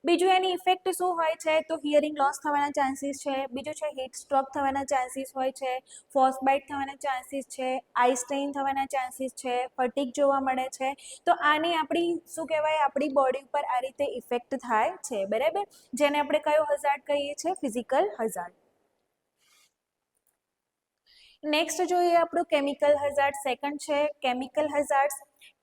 બીજું એની ઇફેક્ટ શું હોય છે, તો હિયરિંગ લોસ થવાના ચાન્સીસ છે. બીજું છે હીટ સ્ટ્રોક થવાના ચાન્સીસ હોય છે, ફ્રોસ્ટબાઇટ થવાના ચાન્સીસ છે, આઈ સ્ટ્રેઇન થવાના ચાન્સીસ છે, ફટીગ જોવા મળે છે. તો આની આપણી શું કહેવાય, આપણી બોડી ઉપર આ રીતે ઇફેક્ટ થાય છે, બરાબર, જેને આપણે કયો હઝાર્ડ કહીએ છીએ, ફિઝિકલ હઝાર્ડ. નેક્સ્ટ જોઈએ આપણું કેમિકલ હઝાર્ડ. સેકન્ડ છે કેમિકલ હઝાર્ડ્સ,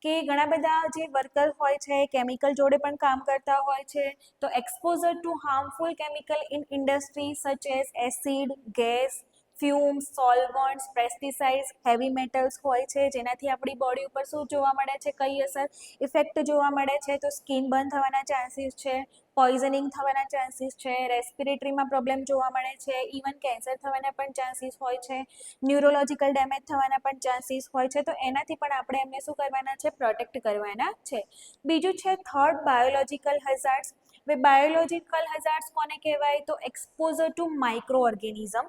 કે ઘણા બધા જે વર્કર હોય છે કેમિકલ જોડે પણ કામ કરતા હોય છે. તો exposure to harmful chemical in industry such as acid, gas, fumes, solvents, pesticides, heavy metals હોય છે, જેનાથી આપણી બોડી ઉપર શું જોવા મળે છે, કઈ અસર, ઇફેક્ટ જોવા મળે છે. તો સ્કિન બર્ન થવાના ચાન્સીસ છે, પોઈઝનિંગ થવાના ચાન્સીસ છે, રેસ્પિરેટરીમાં પ્રોબ્લેમ જોવા મળે છે, ઇવન કેન્સર થવાના પણ ચાન્સીસ હોય છે, ન્યુરોલોજિકલ ડેમેજ થવાના પણ ચાન્સીસ હોય છે. તો એનાથી પણ આપણે એમને શું કરવાના છે, પ્રોટેક્ટ કરવાના છે. બીજું છે થર્ડ બાયોલોજિકલ હઝાર્ડ્સ. હવે બાયોલોજિકલ હઝાર્ડ્સ કોને કહેવાય, તો exposure to micro organism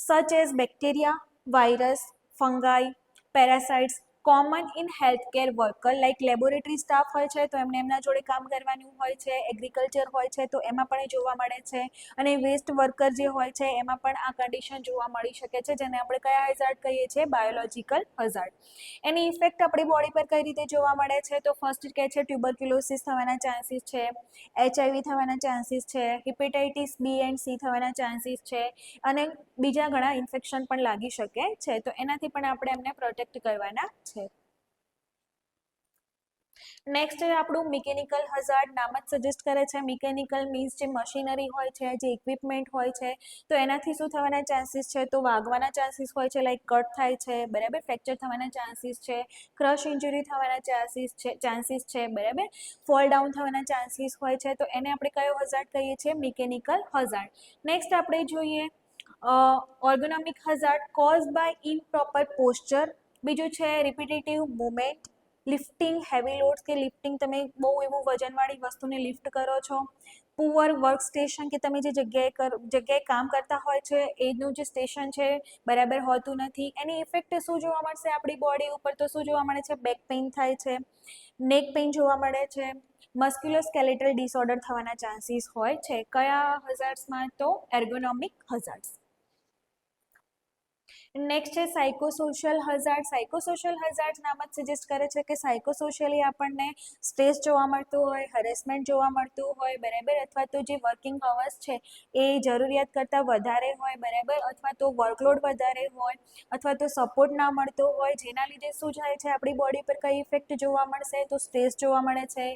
such as bacteria, virus, fungi, parasites, common in healthcare worker, like laboratory staff હોય છે તો એમને એમના જોડે કામ કરવાનું હોય છે, એગ્રીકલ્ચર હોય છે તો એમાં પણ એ જોવા મળે છે, અને વેસ્ટ વર્કર જે હોય છે એમાં પણ આ કન્ડિશન જોવા મળી શકે છે, જેને આપણે કયા હઝાર્ડ કહીએ છીએ, બાયોલોજિકલ હઝાર્ડ. એની ઇફેક્ટ આપણી બોડી પર કઈ રીતે જોવા મળે છે, તો ફર્સ્ટ કહે છે ટ્યુબરક્યુલોસિસ થવાના ચાન્સીસ છે, HIV થવાના ચાન્સીસ છે, હિપેટાઇટિસ B એન્ડ C થવાના ચાન્સીસ છે, અને બીજા ઘણા ઇન્ફેક્શન પણ લાગી શકે છે. તો એનાથી પણ આપણે એમને પ્રોટેક્ટ કરવાના છે. નેક્સ્ટ છે આપણું મિકેનિકલ હઝાર્ડ. નામ જ સજેસ્ટ કરે છે, મિકેનિકલ મીન્સ જે મશીનરી હોય છે, જે ઇક્વિપમેન્ટ હોય છે, તો એનાથી શું થવાના ચાન્સીસ છે, તો વાગવાના ચાન્સીસ હોય છે, લાઈક કટ થાય છે, બરાબર, ફ્રેક્ચર થવાના ચાન્સીસ છે, ક્રશ ઇન્જરી થવાના ચાન્સીસ છે, બરાબર, ફોલ ડાઉન થવાના ચાન્સીસ હોય છે. તો એને આપણે કયો હઝાર્ડ કહીએ છીએ, મિકેનિકલ હઝાર્ડ. નેક્સ્ટ આપણે જોઈએ ergonomic hazard cause by improper posture, બીજું છે repetitive movement, lifting heavy loads કે લિફ્ટિંગ તમે બહુ એવું વજનવાળી વસ્તુને લિફ્ટ કરો છો, પુઅર વર્ક સ્ટેશન કે તમે જે જગ્યાએ કામ કરતા હોય છે એનું જે સ્ટેશન છે બરાબર હોતું નથી, એની ઇફેક્ટ શું જોવા મળશે આપણી બોડી ઉપર, તો શું જોવા મળે છે, બેક પેઇન થાય છે, નેક પેઇન જોવા મળે છે, મસ્ક્યુલોસ્કેલેટલ ડિસઓર્ડર થવાના ચાન્સીસ હોય છે. કયા હઝાર્ડ્સમાં? તો એર્ગોનોમિક હઝાર્ડ્સ. નેક્સ્ટ છે સાયકોસોશિયલ હઝાર્ડ. સાયકોસોશિયલ હઝાર્ડ નામ જ સજેસ્ટ કરે છે કે સાયકોસોશિયલી આપણને સ્ટ્રેસ જોવા મળતું હોય, હરેસમેન્ટ જોવા મળતું હોય બરાબર, અથવા તો જે વર્કિંગ અવર્સ છે એ જરૂરિયાત કરતાં વધારે હોય બરાબર, અથવા તો વર્કલોડ વધારે હોય, અથવા તો સપોર્ટ ના મળતો હોય, જેના લીધે શું થાય છે આપણી બોડી પર કઈ ઇફેક્ટ જોવા મળશે, તો સ્ટ્રેસ જોવા મળે છે,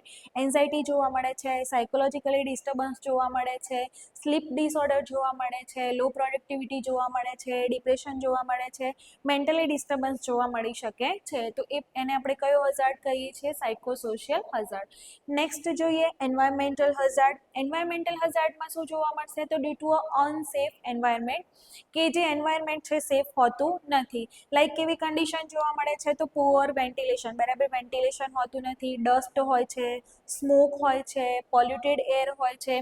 એન્ઝાઇટી જોવા મળે છે, સાયકોલોજીકલી ડિસ્ટર્બન્સ જોવા મળે છે, સ્લીપ ડિસઓર્ડર જોવા મળે છે, લો પ્રોડક્ટિવિટી જોવા મળે છે, ડિપ્રેશન જોવા મળે છે, મેન્ટલી ડિસ્ટર્બન્સ જોવા મળી શકે છે. તો એને આપણે કયો હઝાર્ડ કહીએ છીએ? Psychosocial hazard. નેક્સ્ટ જોઈએ એન્વાયરમેન્ટલ હઝાર્ડ. એન્વાયરમેન્ટલ હઝાર્ડમાં શું જોવા મળશે? તો due to a unsafe environment, કે જે એન્વાયરમેન્ટ છે સેફ હોતું નથી. લાઈક કેવી કન્ડિશન જોવા મળે છે? તો પુઅર વેન્ટિલેશન, બરાબર વેન્ટિલેશન હોતું નથી, ડસ્ટ હોય છે, સ્મોક હોય છે, પોલ્યુટેડ એર હોય છે,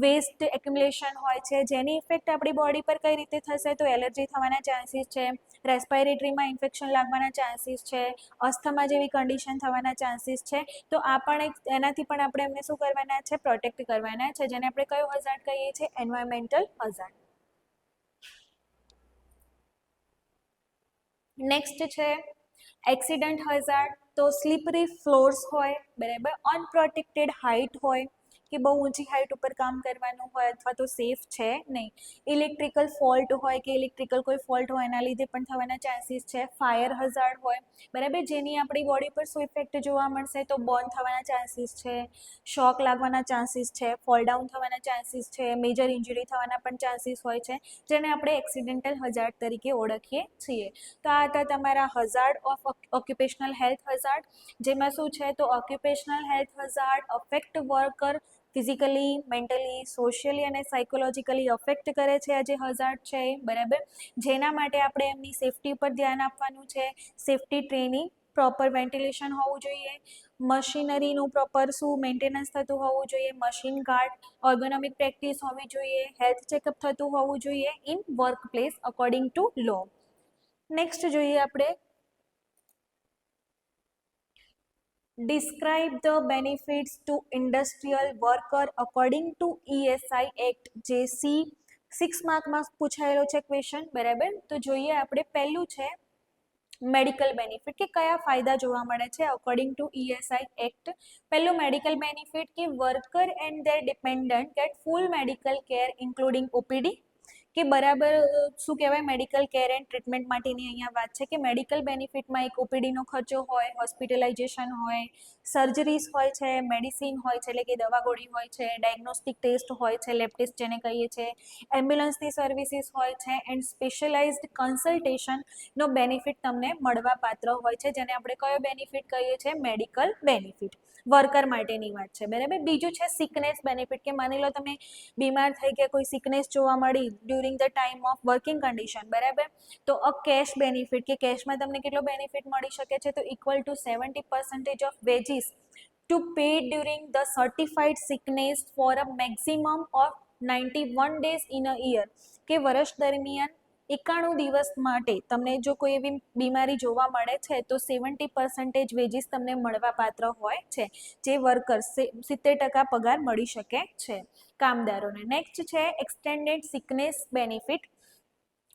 વેસ્ટ એક્યુમ્યુલેશન હોય છે, જેની ઇફેક્ટ આપણી બોડી પર કઈ રીતે થશે? તો એલર્જી થવાના ચાન્સીસ છે, રેસ્પાયરેટરીમાં ઇન્ફેક્શન લાગવાના ચાન્સીસ છે, અસ્થમા જેવી કન્ડિશન થવાના ચાન્સીસ છે. તો આ પણ એનાથી પણ આપણે એમને શું કરવાના છે? પ્રોટેક્ટ કરવાના છે, જેને આપણે કયો હઝાર્ડ કહીએ છીએ? Environmental hazard. નેક્સ્ટ છે એક્સિડન્ટ હઝાર્ડ. તો સ્લીપરી ફ્લોર્સ હોય બરાબર, અનપ્રોટેક્ટેડ હાઇટ હોય કે બહુ ઊંચી હાઇટ ઉપર કામ કરવાનું હોય, અથવા તો સેફ છે નહીં, ઇલેક્ટ્રિકલ ફોલ્ટ હોય કે ઇલેક્ટ્રિકલ કોઈ ફોલ્ટ હોય એના લીધે પણ થવાના ચાન્સીસ છે, ફાયર હઝાર્ડ હોય બરાબર, જેની આપણી બોડી પર શું ઇફેક્ટ જોવા મળશે? તો બર્ન થવાના ચાન્સીસ છે, શોક લાગવાના ચાન્સીસ છે, ફોલ ડાઉન થવાના ચાન્સીસ છે, મેજર ઇન્જરી થવાના પણ ચાન્સીસ હોય છે, જેને આપણે એક્સિડેન્ટલ હઝાર્ડ તરીકે ઓળખીએ છીએ. તો આ હતા તમારા hazard of occupational health hazard, જેમાં શું છે? તો occupational health hazard affect worker physically, mentally, socially અને સાયકોલોજીકલી અફેક્ટ કરે છે આ જે હઝાર્ડ છે બરાબર, જેના માટે આપણે એમની સેફટી પર ધ્યાન આપવાનું છે, સેફટી ટ્રેનિંગ, પ્રોપર વેન્ટિલેશન હોવું જોઈએ, મશીનરીનું પ્રોપર શું મેન્ટેનન્સ થતું હોવું જોઈએ, મશીન ગાર્ડ, ઓર્ગોનોમિક પ્રેક્ટિસ હોવી જોઈએ, હેલ્થ ચેકઅપ થતું હોવું જોઈએ in work place according to law. Next જોઈએ આપણે describe the benefits to industrial worker according to ESI act, જે C6 માર્કમાં પૂછાયેલો છે ક્વેશ્ચન બરાબર. તો જોઈએ આપણે પહેલું છે મેડિકલ બેનિફિટ, કે કયા ફાયદા જોવા મળે છે અકોર્ડિંગ ટુ ESI એક્ટ. પહેલું મેડિકલ બેનિફિટ કે worker and their dependent get full medical care including OPD, કે બરાબર શું કહેવાય મેડિકલ કેર એન્ડ ટ્રીટમેન્ટ માટેની અહીંયા વાત છે કે મેડિકલ બેનિફિટમાં એક OPDનો ખર્ચો હોય, હોસ્પિટલાઇઝેશન હોય, સર્જરીઝ હોય છે, મેડિસિન હોય છે એટલે કે દવા ગોળી હોય છે, ડાયગ્નોસ્ટિક ટેસ્ટ હોય છે, લેબ ટેસ્ટ જેને કહીએ છીએ, એમ્બ્યુલન્સની સર્વિસીસ હોય છે, એન્ડ સ્પેશિયલાઇઝ્ડ કન્સલ્ટેશનનો બેનિફિટ તમને મળવાપાત્ર હોય છે, જેને આપણે કયો બેનિફિટ કહીએ છીએ? Medical benefit. વર્કર માટેની વાત છે બરાબર. બીજું છે સિકનેસ બેનિફિટ, કે માની લો તમે બીમાર થઈ ગયા, કોઈ સિકનેસ જોવા મળી during the time of working condition બરાબર, તો અ કેશ બેનિફિટ, કે કેશમાં તમને કેટલો બેનિફિટ મળી શકે છે? તો equal to 70% of wages to paid during the certified sickness for a maximum of 91 days in a year, કે વર્ષ દરમિયાન 91 દિવસ માટે તમને જો કોઈ એવી બીમારી જોવા મળે છે તો 70% વેજીસ તમને મળવાપાત્ર હોય છે, જે વર્કર 70% પગાર મળી શકે છે કામદારોને. નેક્સ્ટ છે એક્સટેન્ડેડ સિકનેસ બેનિફિટ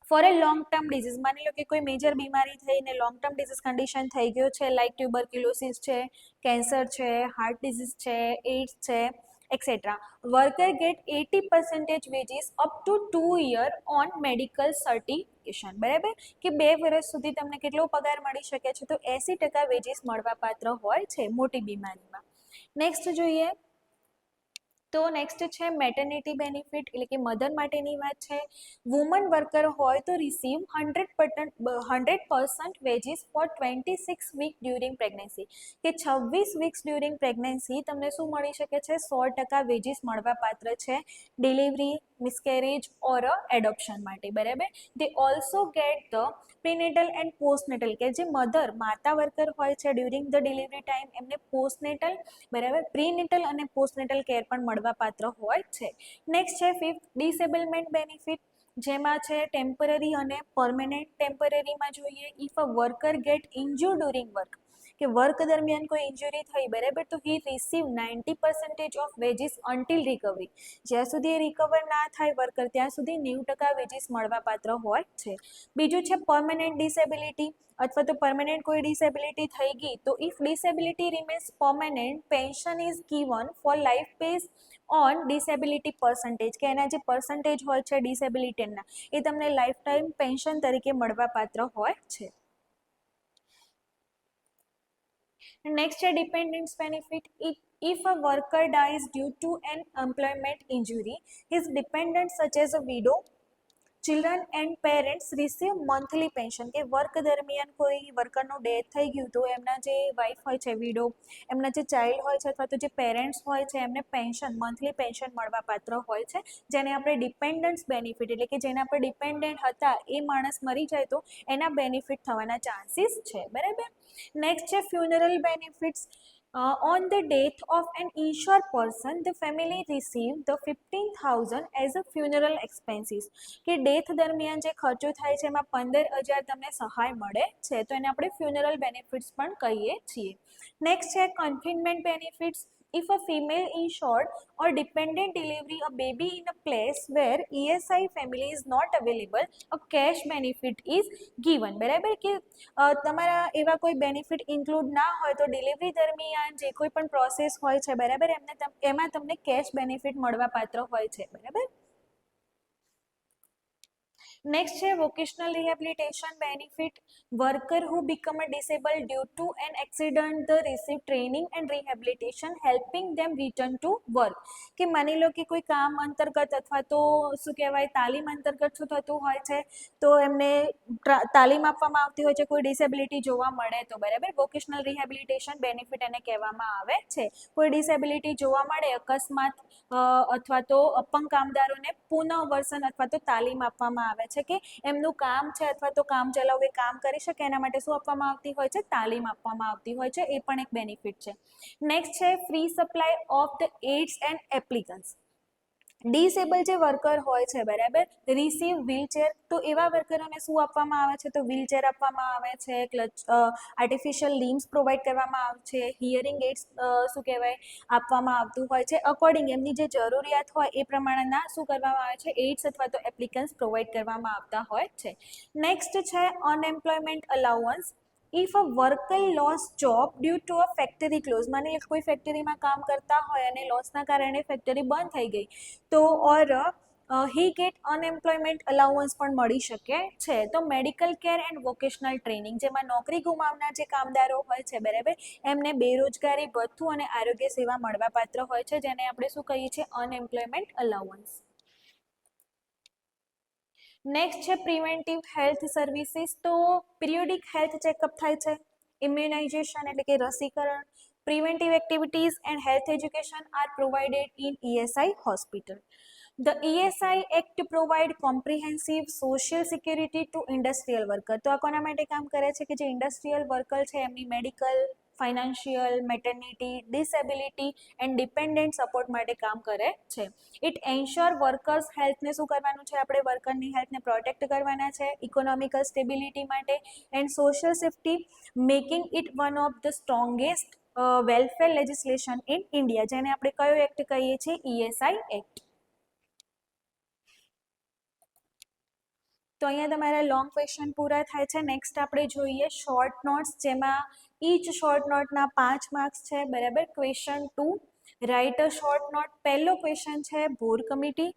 ફોર એ લોંગ ટર્મ ડિઝીઝ. માની લો કે કોઈ મેજર બીમારી થઈને લોંગ ટર્મ ડિઝીઝ કન્ડિશન થઈ ગયો છે, લાઇક ટ્યુબરક્યુલોસિસ છે, કેન્સર છે, હાર્ટ ડિઝીઝ છે, એઇડ્સ છે etcetera. Worker get 80% wages up to 2 year on medical certification બરાબર, કે 2 વર્ષ સુધી તમને કેટલો પગાર મળી શકે છે? તો 80% વેજીસ મળવાપાત્ર હોય છે મોટી બીમારીમાં. નેક્સ્ટ જોઈએ તો નેક્સ્ટ છે મેટર્નિટી બેનિફિટ, એટલે કે મધર માટેની વાત છે. વુમન વર્કર હોય તો receive 100% wages for 26 week during pregnancy, કે 26 વીક્સ ડ્યુરિંગ પ્રેગ્નન્સી તમને શું મળી શકે છે? 100% વેજીસ મળવાપાત્ર છે. ડિલિવરી, મિસકેરેજ ઓર એડોપ્શન માટે, બરાબર. They also get the prenatal and postnatal, કે જે મધર માતા વર્કર હોય છે ડ્યુરિંગ ધ ડિલિવરી ટાઈમ એમને પોસ્ટનેટલ, બરાબર, પ્રીનેટલ અને પોસ્ટનેટલ કેર પણ મળવા પાત્ર હોય છે. નેક્સ્ટ છે ફિફ્થ ડિસેબલમેન્ટ બેનિફિટ, જેમાં છે ટેમ્પરરી અને પરમેનન્ટ. ટેમ્પરરીમાં જોઈએ if a worker get injured during work, કે વર્ક દરમિયાન કોઈ ઇન્જરી થઈ, બરાબર, તો he receive 90% of wages until recovery, જ્યાં સુધી એ રિકવર ના થાય વર્કર ત્યાં સુધી 90% વેજીસ મળવા પાત્ર હોય છે. બીજું છે પરમેનન્ટ ડિસેબિલિટી, અથવા તો પરમેનન્ટ કોઈ ડિસેબિલિટી થઈ ગઈ તો if disability remains permanent pension is given four life base on disability percentage, કે એના જે પર્સન્ટેજ હોય છે ડિસેબિલિટીના એ તમને લાઈફ ટાઈમ પેન્શન તરીકે મળવા પાત્ર હોય છે. નેક્સ્ટ છે dependence benefit, if a worker dies due to an employment injury, his dependents such as a widow, children and parents receive monthly pension, કે વર્ક દરમિયાન કોઈ વર્કરનું ડેથ થઈ ગયું તો એમના જે વાઇફ હોય છે વિડો, એમના જે ચાઇલ્ડ હોય છે અથવા તો જે પેરેન્ટ્સ હોય છે એમને પેન્શન, મંથલી પેન્શન મળવા પાત્ર હોય છે, જેને આપણે ડિપેન્ડન્સ બેનિફિટ, એટલે કે જેના પર ડિપેન્ડન્ટ હતા એ માણસ મરી જાય તો એના બેનિફિટ થવાના ચાન્સીસ છે, બરાબર. નેક્સ્ટ છે funeral benefits, on the death of an insured person the family receive the 15,000 as a funeral expenses, કે ડેથ દરમિયાન જે ખર્ચો થાય છે એમાં 15,000 તમને સહાય મળે છે, તો એને આપણે ફ્યુનરલ બેનિફિટ્સ પણ કહીએ છીએ. નેક્સ્ટ છે કન્ફિનમેન્ટ benefits, if a female insured or dependent delivery a baby in a place where ESI family is not available, a cash benefit is given, બરાબર, કે તમારા એવા કોઈ બેનિફિટ ઇન્ક્લુડ ના હોય તો ડિલિવરી દરમિયાન જે કોઈ પણ પ્રોસેસ હોય છે, બરાબર, એમાં તમને કેશ બેનિફિટ મળવા પાત્ર હોય છે, બરાબર. નેક્સ્ટ છે vocational rehabilitation benefit, worker who become a disable due to an accident the receive training and rehabilitation helping them return to work, કે માની લો કે કોઈ કામ અંતર્ગત અથવા તો શું કહેવાય તાલીમ અંતર્ગત શું થતું હોય છે તો એમને તાલીમ આપવામાં આવતી હોય છે, કોઈ ડિસેબિલિટી જોવા મળે તો, બરાબર, વોકેશનલ રિહેબિલિટેશન બેનિફિટ એને કહેવામાં આવે છે. કોઈ ડિસેબિલિટી જોવા મળે અકસ્માત અથવા તો અપંગ કામદારોને પુનઃવર્સન અથવા તો તાલીમ આપવામાં આવે છે, કે એમનું કામ છે અથવા તો કામ ચલાવવું એ કામ કરી શકે એના માટે શું આપવામાં આવતી હોય છે, તાલીમ આપવામાં આવતી હોય છે, એ પણ એક બેનિફિટ છે. નેક્સ્ટ છે free supply of the aids and applicants, disable જે વર્કર હોય છે, બરાબર, રિસીવ વ્હીલચેર, તો એવા વર્કરોને શું આપવામાં આવે છે તો વ્હીલચેર આપવામાં આવે છે, આર્ટિફિશિયલ લિમ્સ પ્રોવાઈડ કરવામાં આવે છે, હિયરિંગ એડ્સ શું કહેવાય આપવામાં આવતું હોય છે, અકોર્ડિંગ એમની જે જરૂરિયાત હોય એ પ્રમાણેના શું કરવામાં આવે છે એડ્સ અથવા તો એપ્લિકન્ટ્સ પ્રોવાઈડ કરવામાં આવતા હોય છે. નેક્સ્ટ છે unemployment allowance, if a worker lose job due to a factory close, માની કોઈ ફેક્ટરીમાં કામ કરતા હોય અને લોસના કારણે ફેક્ટરી બંધ થઈ ગઈ તો ઓર હી ગેટ અનએમ્પ્લોયમેન્ટ અલાઉન્સ પણ મળી શકે છે. તો medical care and vocational training, જેમાં નોકરી ગુમાવનાર જે કામદારો હોય છે, બરાબર, એમને બેરોજગારી ભથ્થું અને આરોગ્ય સેવા મળવા પાત્ર હોય છે, જેને આપણે શું કહીએ છીએ અનએમ્પ્લોયમેન્ટ અલાઉન્સ. નેક્સ્ટ છે પ્રિવેન્ટિવ હેલ્થ સર્વિસીસ, તો પિરિયોડિક હેલ્થ ચેકઅપ થાય છે, ઇમ્યુનાઇઝેશન એટલે કે રસીકરણ, preventive activities and health education are provided in ESI hospital. The ESI Act provide comprehensive social security to industrial worker, તો આ કોના માટે કામ કરે છે કે જે ઇન્ડસ્ટ્રીયલ વર્કર છે એમની medical, financial, maternity, disability and dependent support માટે કામ કરે છે. ઇટ એન્શ્યોર વર્કર્સ હેલ્થને શું કરવાનું છે આપણે વર્કરની હેલ્થને પ્રોટેક્ટ કરવાના છે, ઇકોનોમિકલ સ્ટેબિલિટી માટે and social safety, making it one of the strongest welfare legislation in India, જેને આપણે કયો એક્ટ કહીએ છીએ ESI એક્ટ. તો અહીંયા તમારા લોંગ ક્વેશ્ચન પૂરા થાય છે. નેક્સ્ટ આપણે જોઈએ શોર્ટ નોટ્સ, જેમાં ઈચ શોર્ટ નોટના 5 માર્ક્સ છે, બરાબર. Question 2, write a short note. પહેલો ક્વેશ્ચન છે બોર કમિટી.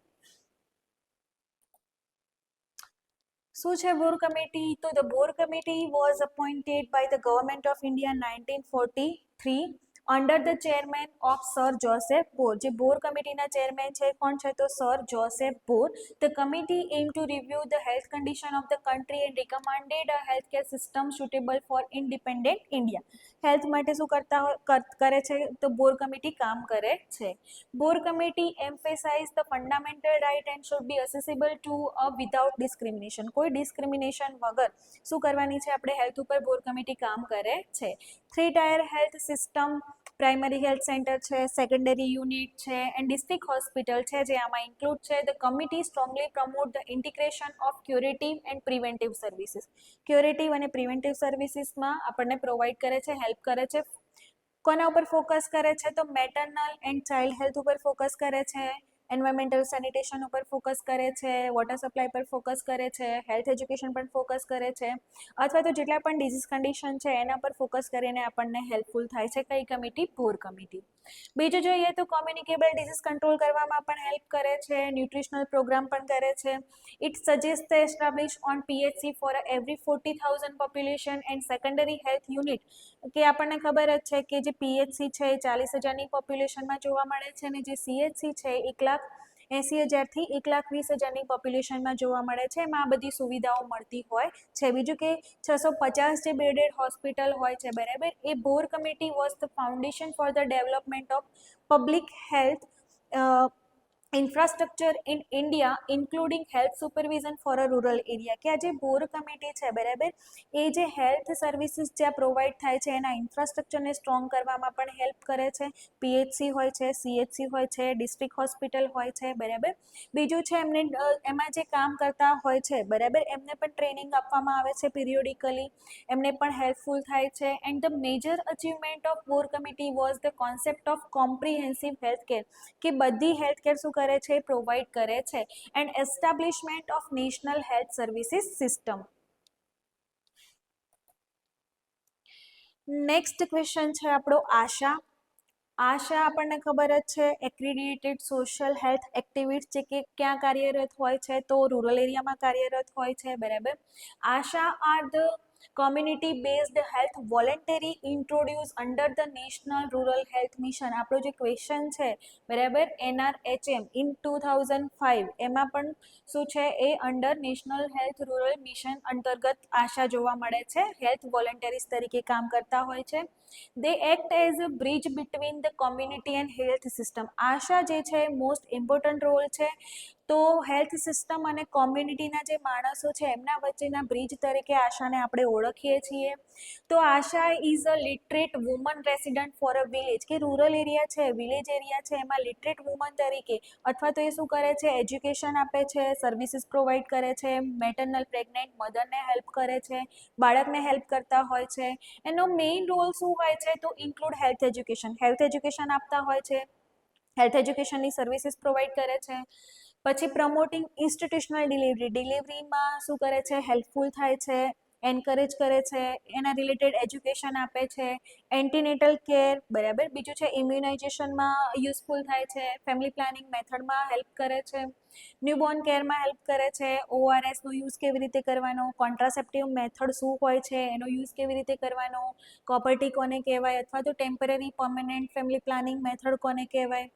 શું છે બોર કમિટી? તો the Bhore committee was appointed by the government of India 1943 under the chairman of sir Joseph Bhore. જે બોર કમિટીના ચેરમેન છે કોણ છે? તો sir Joseph Bhore. The committee aim to review the health condition of the country and recommended a health care system suitable four independent India. Health માટે શું કરે છે? તો બોર કમિટી કામ કરે છે. Bhore committee emphasize the fundamental right and should be accessible to without discrimination. કોઈ discrimination વગર શું કરવાની છે આપણે? હેલ્થ ઉપર બોર કમિટી કામ કરે છે. 3 tier health system, primary health centre છે, સેકન્ડરી યુનિટ છે એન્ડ ડિસ્ટ્રિક્ટ હોસ્પિટલ છે જે આમાં ઇન્ક્લુડ છે. The committee strongly promote the integration of curative and preventive services. Curative અને પ્રિવેન્ટિવ સર્વિસીસમાં આપણને પ્રોવાઈડ કરે છે, હેલ્પ કરે છે. કોના ઉપર ફોકસ કરે છે? તો મેટર્નલ એન્ડ ચાઇલ્ડ હેલ્થ ઉપર ફોકસ કરે છે, એન્વાયરમેન્ટલ સેનિટેશન ઉપર ફોકસ કરે છે, વોટર સપ્લાય પર ફોકસ કરે છે, હેલ્થ એજ્યુકેશન પર ફોકસ કરે છે, અથવા તો જેટલા પણ ડિઝીઝ કન્ડિશન છે એના પર ફોકસ કરીને આપણને હેલ્પફુલ થાય છે. કઈ કમિટી? બોર કમિટી. બીજું જોઈએ તો કોમ્યુનિકેબલ ડિઝીઝ કંટ્રોલ કરવામાં પણ હેલ્પ કરે છે, ન્યુટ્રિશનલ પ્રોગ્રામ પણ કરે છે. It suggest the establish on PHC for every 40,000 population and secondary health unit. કે આપણને ખબર જ છે કે જે PHC છે એ 40,000ની પોપ્યુલેશનમાં જોવા મળે છે અને જે CHC છે 1,80,000થી 1,20,000ની પોપ્યુલેશનમાં જોવા મળે છે. એમાં આ બધી સુવિધાઓ મળતી હોય છે. બીજું કે 650 જે બેડેડ હોસ્પિટલ હોય છે, બરાબર, એ Bhore committee was the foundation for the development of public health infrastructure in India including health supervision for a rural area. કે આ જે બોર કમિટી છે, બરાબર, એ જે હેલ્થ સર્વિસીસ જ્યાં પ્રોવાઈડ થાય છે એના ઇન્ફ્રાસ્ટ્રક્ચરને સ્ટ્રોંગ કરવામાં પણ હેલ્પ કરે છે. PHC હોય છે, CHC હોય છે, ડિસ્ટ્રિક્ટ હોસ્પિટલ હોય છે, બરાબર. બીજું છે એમને એમાં જે કામ કરતા હોય છે, બરાબર, એમને પણ ટ્રેનિંગ આપવામાં આવે છે પિરિયોડિકલી, એમને પણ હેલ્પફુલ થાય છે. And the major achievement of bore committee was the concept of comprehensive health care. કે બધી હેલ્થ કેર શું કરે છે? પ્રોવાઈડ કરે છે. And establishment of national health services system. Next question છે આપણો આશા. આશા આપણને ખબર જ છે એક્રેડિટેડ સોશિયલ હેલ્થ એક્ટિવિસ્ટ છે કે ક્યાં કાર્યરત હોય છે? તો રૂરલ એરિયામાં કાર્યરત હોય છે, બરાબર. ASHA are the community based health voluntary introduced under the national rural health mission. આપણો જે ક્વેશ્ચન છે, બરાબર, NRHM in 2005 એમાં પણ શું છે? એ under national health rural mission અંતર્ગત આશા જોવા મળે છે, હેલ્થ વોલન્ટરીઝ તરીકે કામ કરતા હોય છે. They act as a bridge between the community and health system. ASHA જે છે મોસ્ટ ઇમ્પોર્ટન્ટ રોલ છે. તો હેલ્થ સિસ્ટમ અને કોમ્યુનિટીના જે માણસો છે એમના વચ્ચેના બ્રિજ તરીકે આશાને આપણે ઓળખીએ છીએ. તો ASHA is a literate woman resident for a village. કે રૂરલ એરિયા છે, વિલેજ એરિયા છે, એમાં લિટરેટ વુમન તરીકે અથવા તો એ શું કરે છે? એજ્યુકેશન આપે છે, સર્વિસીસ પ્રોવાઈડ કરે છે, મેટર્નલ પ્રેગ્નેન્ટ મધરને હેલ્પ કરે છે, બાળકને હેલ્પ કરતા હોય છે. એનો મેઇન રોલ શું હોય છે? તો include health education. Health education આપતા હોય છે, હેલ્થ એજ્યુકેશનની સર્વિસીસ પ્રોવાઈડ કરે છે. પછી પ્રમોટિંગ ઇન્સ્ટિટ્યુશનલ ડિલિવરીમાં શું કરે છે? હેલ્પફુલ થાય છે, એન્કરેજ કરે છે, એના રિલેટેડ એજ્યુકેશન આપે છે, એન્ટીનેટલ કેર, બરાબર. બીજું છે ઇમ્યુનાઇઝેશનમાં યુઝફુલ થાય છે, ફેમિલી પ્લાનિંગ મેથડમાં હેલ્પ કરે છે, ન્યૂબોર્ન કેરમાં હેલ્પ કરે છે, ORSનો યુઝ કેવી રીતે કરવાનો, કોન્ટ્રાસેપ્ટિવ મેથડ શું હોય છે એનો યુઝ કેવી રીતે કરવાનો, કોપર્ટી કોને કહેવાય, અથવા તો temporary permanent family planning method કોને કહેવાય,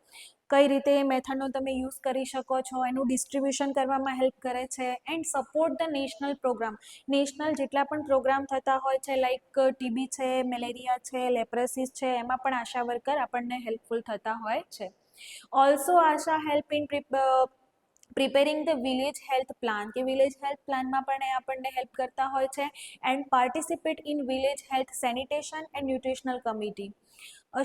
કઈ રીતે એ મેથડનો તમે યુઝ કરી શકો છો, એનું ડિસ્ટ્રીબ્યુશન કરવામાં હેલ્પ કરે છે. And support the national programme. National જેટલા પણ પ્રોગ્રામ થતા હોય છે, લાઈક TB છે, મેલેરિયા છે, લેપ્રોસિસ છે, એમાં પણ આશા વર્કર આપણને હેલ્પફુલ થતા હોય છે. Also ASHA help in preparing the village health plan. કે વિલેજ હેલ્થ પ્લાનમાં પણ એ આપણને હેલ્પ કરતા હોય છે. And participate in village health sanitation and nutritional committee.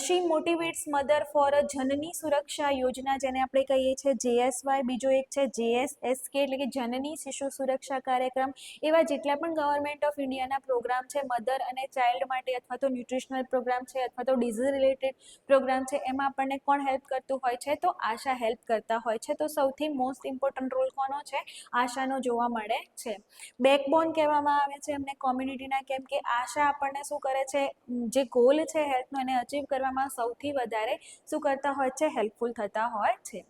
She motivates mother for a Janani Suraksha યોજના, જેને આપણે કહીએ છીએ JSY. બીજો એક છે JSSK એટલે કે જનની શિશુ સુરક્ષા કાર્યક્રમ. એવા જેટલા પણ ગવર્મેન્ટ ઓફ ઇન્ડિયાના પ્રોગ્રામ છે મધર અને ચાઇલ્ડ માટે, અથવા તો ન્યુટ્રિશનલ પ્રોગ્રામ છે, અથવા તો ડિઝીઝ રિલેટેડ પ્રોગ્રામ છે, એમાં આપણને કોણ હેલ્પ કરતું હોય છે? તો આશા હેલ્પ કરતા હોય છે. તો સૌથી મોસ્ટ ઇમ્પોર્ટન્ટ રોલ કોનો છે? આશાનો જોવા મળે છે. બેકબોન કહેવામાં આવે છે એમને કોમ્યુનિટીના, કેમ કે આશા આપણને શું કરે છે? જે ગોલ છે હેલ્થનો એને અચીવ કરવામાં સૌથી વધારે શું કરતા હોય છે? હેલ્પફુલ થતા હોય છે.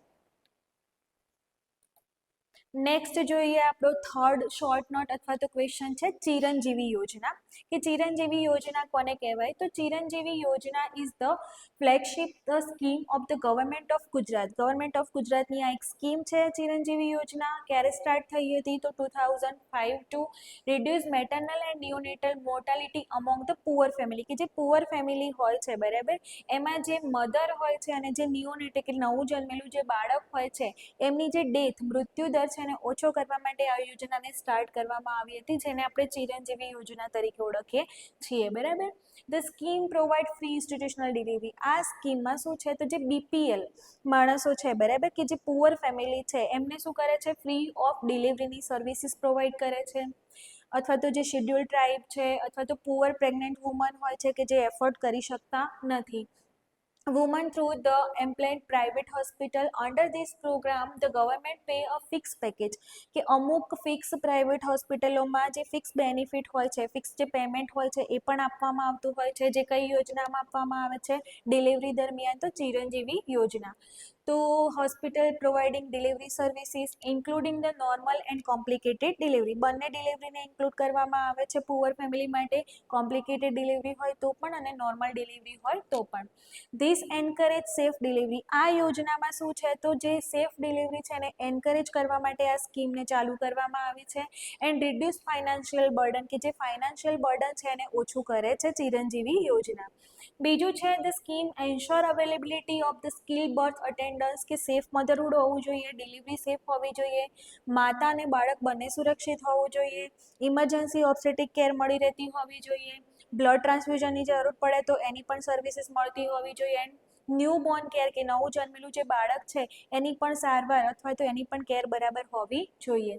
નેક્સ્ટ જોઈએ આપણો થર્ડ શોર્ટ નોટ અથવા તો ક્વેશ્ચન છે ચિરંજીવી યોજના કે ચિરંજીવી યોજના કોને કહેવાય તો ચિરંજીવી યોજના is the flagship scheme of the government of Gujarat. Government of ગુજરાતની આ એક સ્કીમ છે ચિરંજીવી યોજના. ક્યારે સ્ટાર્ટ થઈ હતી તો 2005 to reduce maternal and neonatal mortality among the poor family કે જે પુઅર ફેમિલી હોય છે બરાબર એમાં જે મધર હોય છે અને જે નિયોનેટ કે નવું જન્મેલું જે બાળક હોય છે એમની જે ડેથ મૃત્યુ દર છે એને ઓછો કરવા માટે આ યોજનાને સ્ટાર્ટ કરવામાં આવી હતી જેને આપણે ચિરંજીવી યોજના તરીકે ઓળખીએ છીએ બરાબર. The scheme provide free institutional delivery. આ સ્કીમમાં શું છે તો જે બીપીએલ માણસો છે બરાબર કે જે પુઅર ફેમિલી છે એમને શું કરે છે ફ્રી ઓફ ડિલિવરીની સર્વિસીસ પ્રોવાઈડ કરે છે અથવા તો જે શેડ્યુલ ટ્રાઇબ છે અથવા તો પુઅર પ્રેગ્નન્ટ વુમન હોય છે કે જે એફોર્ડ કરી શકતા નથી. Women through the employed private hospital under this program the government pay a fixed package કે અમુક ફિક્સ પ્રાઇવેટ હોસ્પિટલોમાં જે ફિક્સ બેનિફિટ હોય છે ફિક્સ જે પેમેન્ટ હોય છે એ પણ આપવામાં આવતું હોય છે જે કઈ યોજનામાં આપવામાં આવે છે ડિલિવરી દરમિયાન તો ચિરંજીવી યોજના. તો hospital providing delivery services including the normal and complicated delivery બંને ડિલિવરીને ઇન્ક્લુડ કરવામાં આવે છે પુઅર ફેમિલી માટે કોમ્પ્લિકેટેડ ડિલિવરી હોય તો પણ અને નોર્મલ ડિલિવરી હોય તો પણ. This encourage safe delivery. આ યોજનામાં શું છે તો જે સેફ ડિલિવરી છે એને એન્કરેજ કરવા માટે આ સ્કીમને ચાલુ કરવામાં આવી છે એન્ડ રિડ્યુસ ફાઇનાન્શિયલ બર્ડન કે જે ફાઇનાન્શિયલ બર્ડન છે એને ઓછું કરે છે ચિરંજીવી યોજના. બીજું છે the scheme ensure availability of the skill birth attendance કે સેફ મધરહુડ હોવું જોઈએ ડિલિવરી સેફ હોવી જોઈએ માતા અને બાળક બંને સુરક્ષિત હોવું જોઈએ ઇમરજન્સી ઓબ્સ્ટેટિક કેર મળી રહેતી હોવી જોઈએ બ્લડ ટ્રાન્સફ્યુઝનની જરૂર પડે તો એની પણ સર્વિસીસ મળતી હોવી જોઈએ એન્ડ ન્યૂ બોર્ન કેર કે નવું જન્મેલું જે બાળક છે એની પણ સારવાર અથવા તો એની પણ કેર બરાબર હોવી જોઈએ.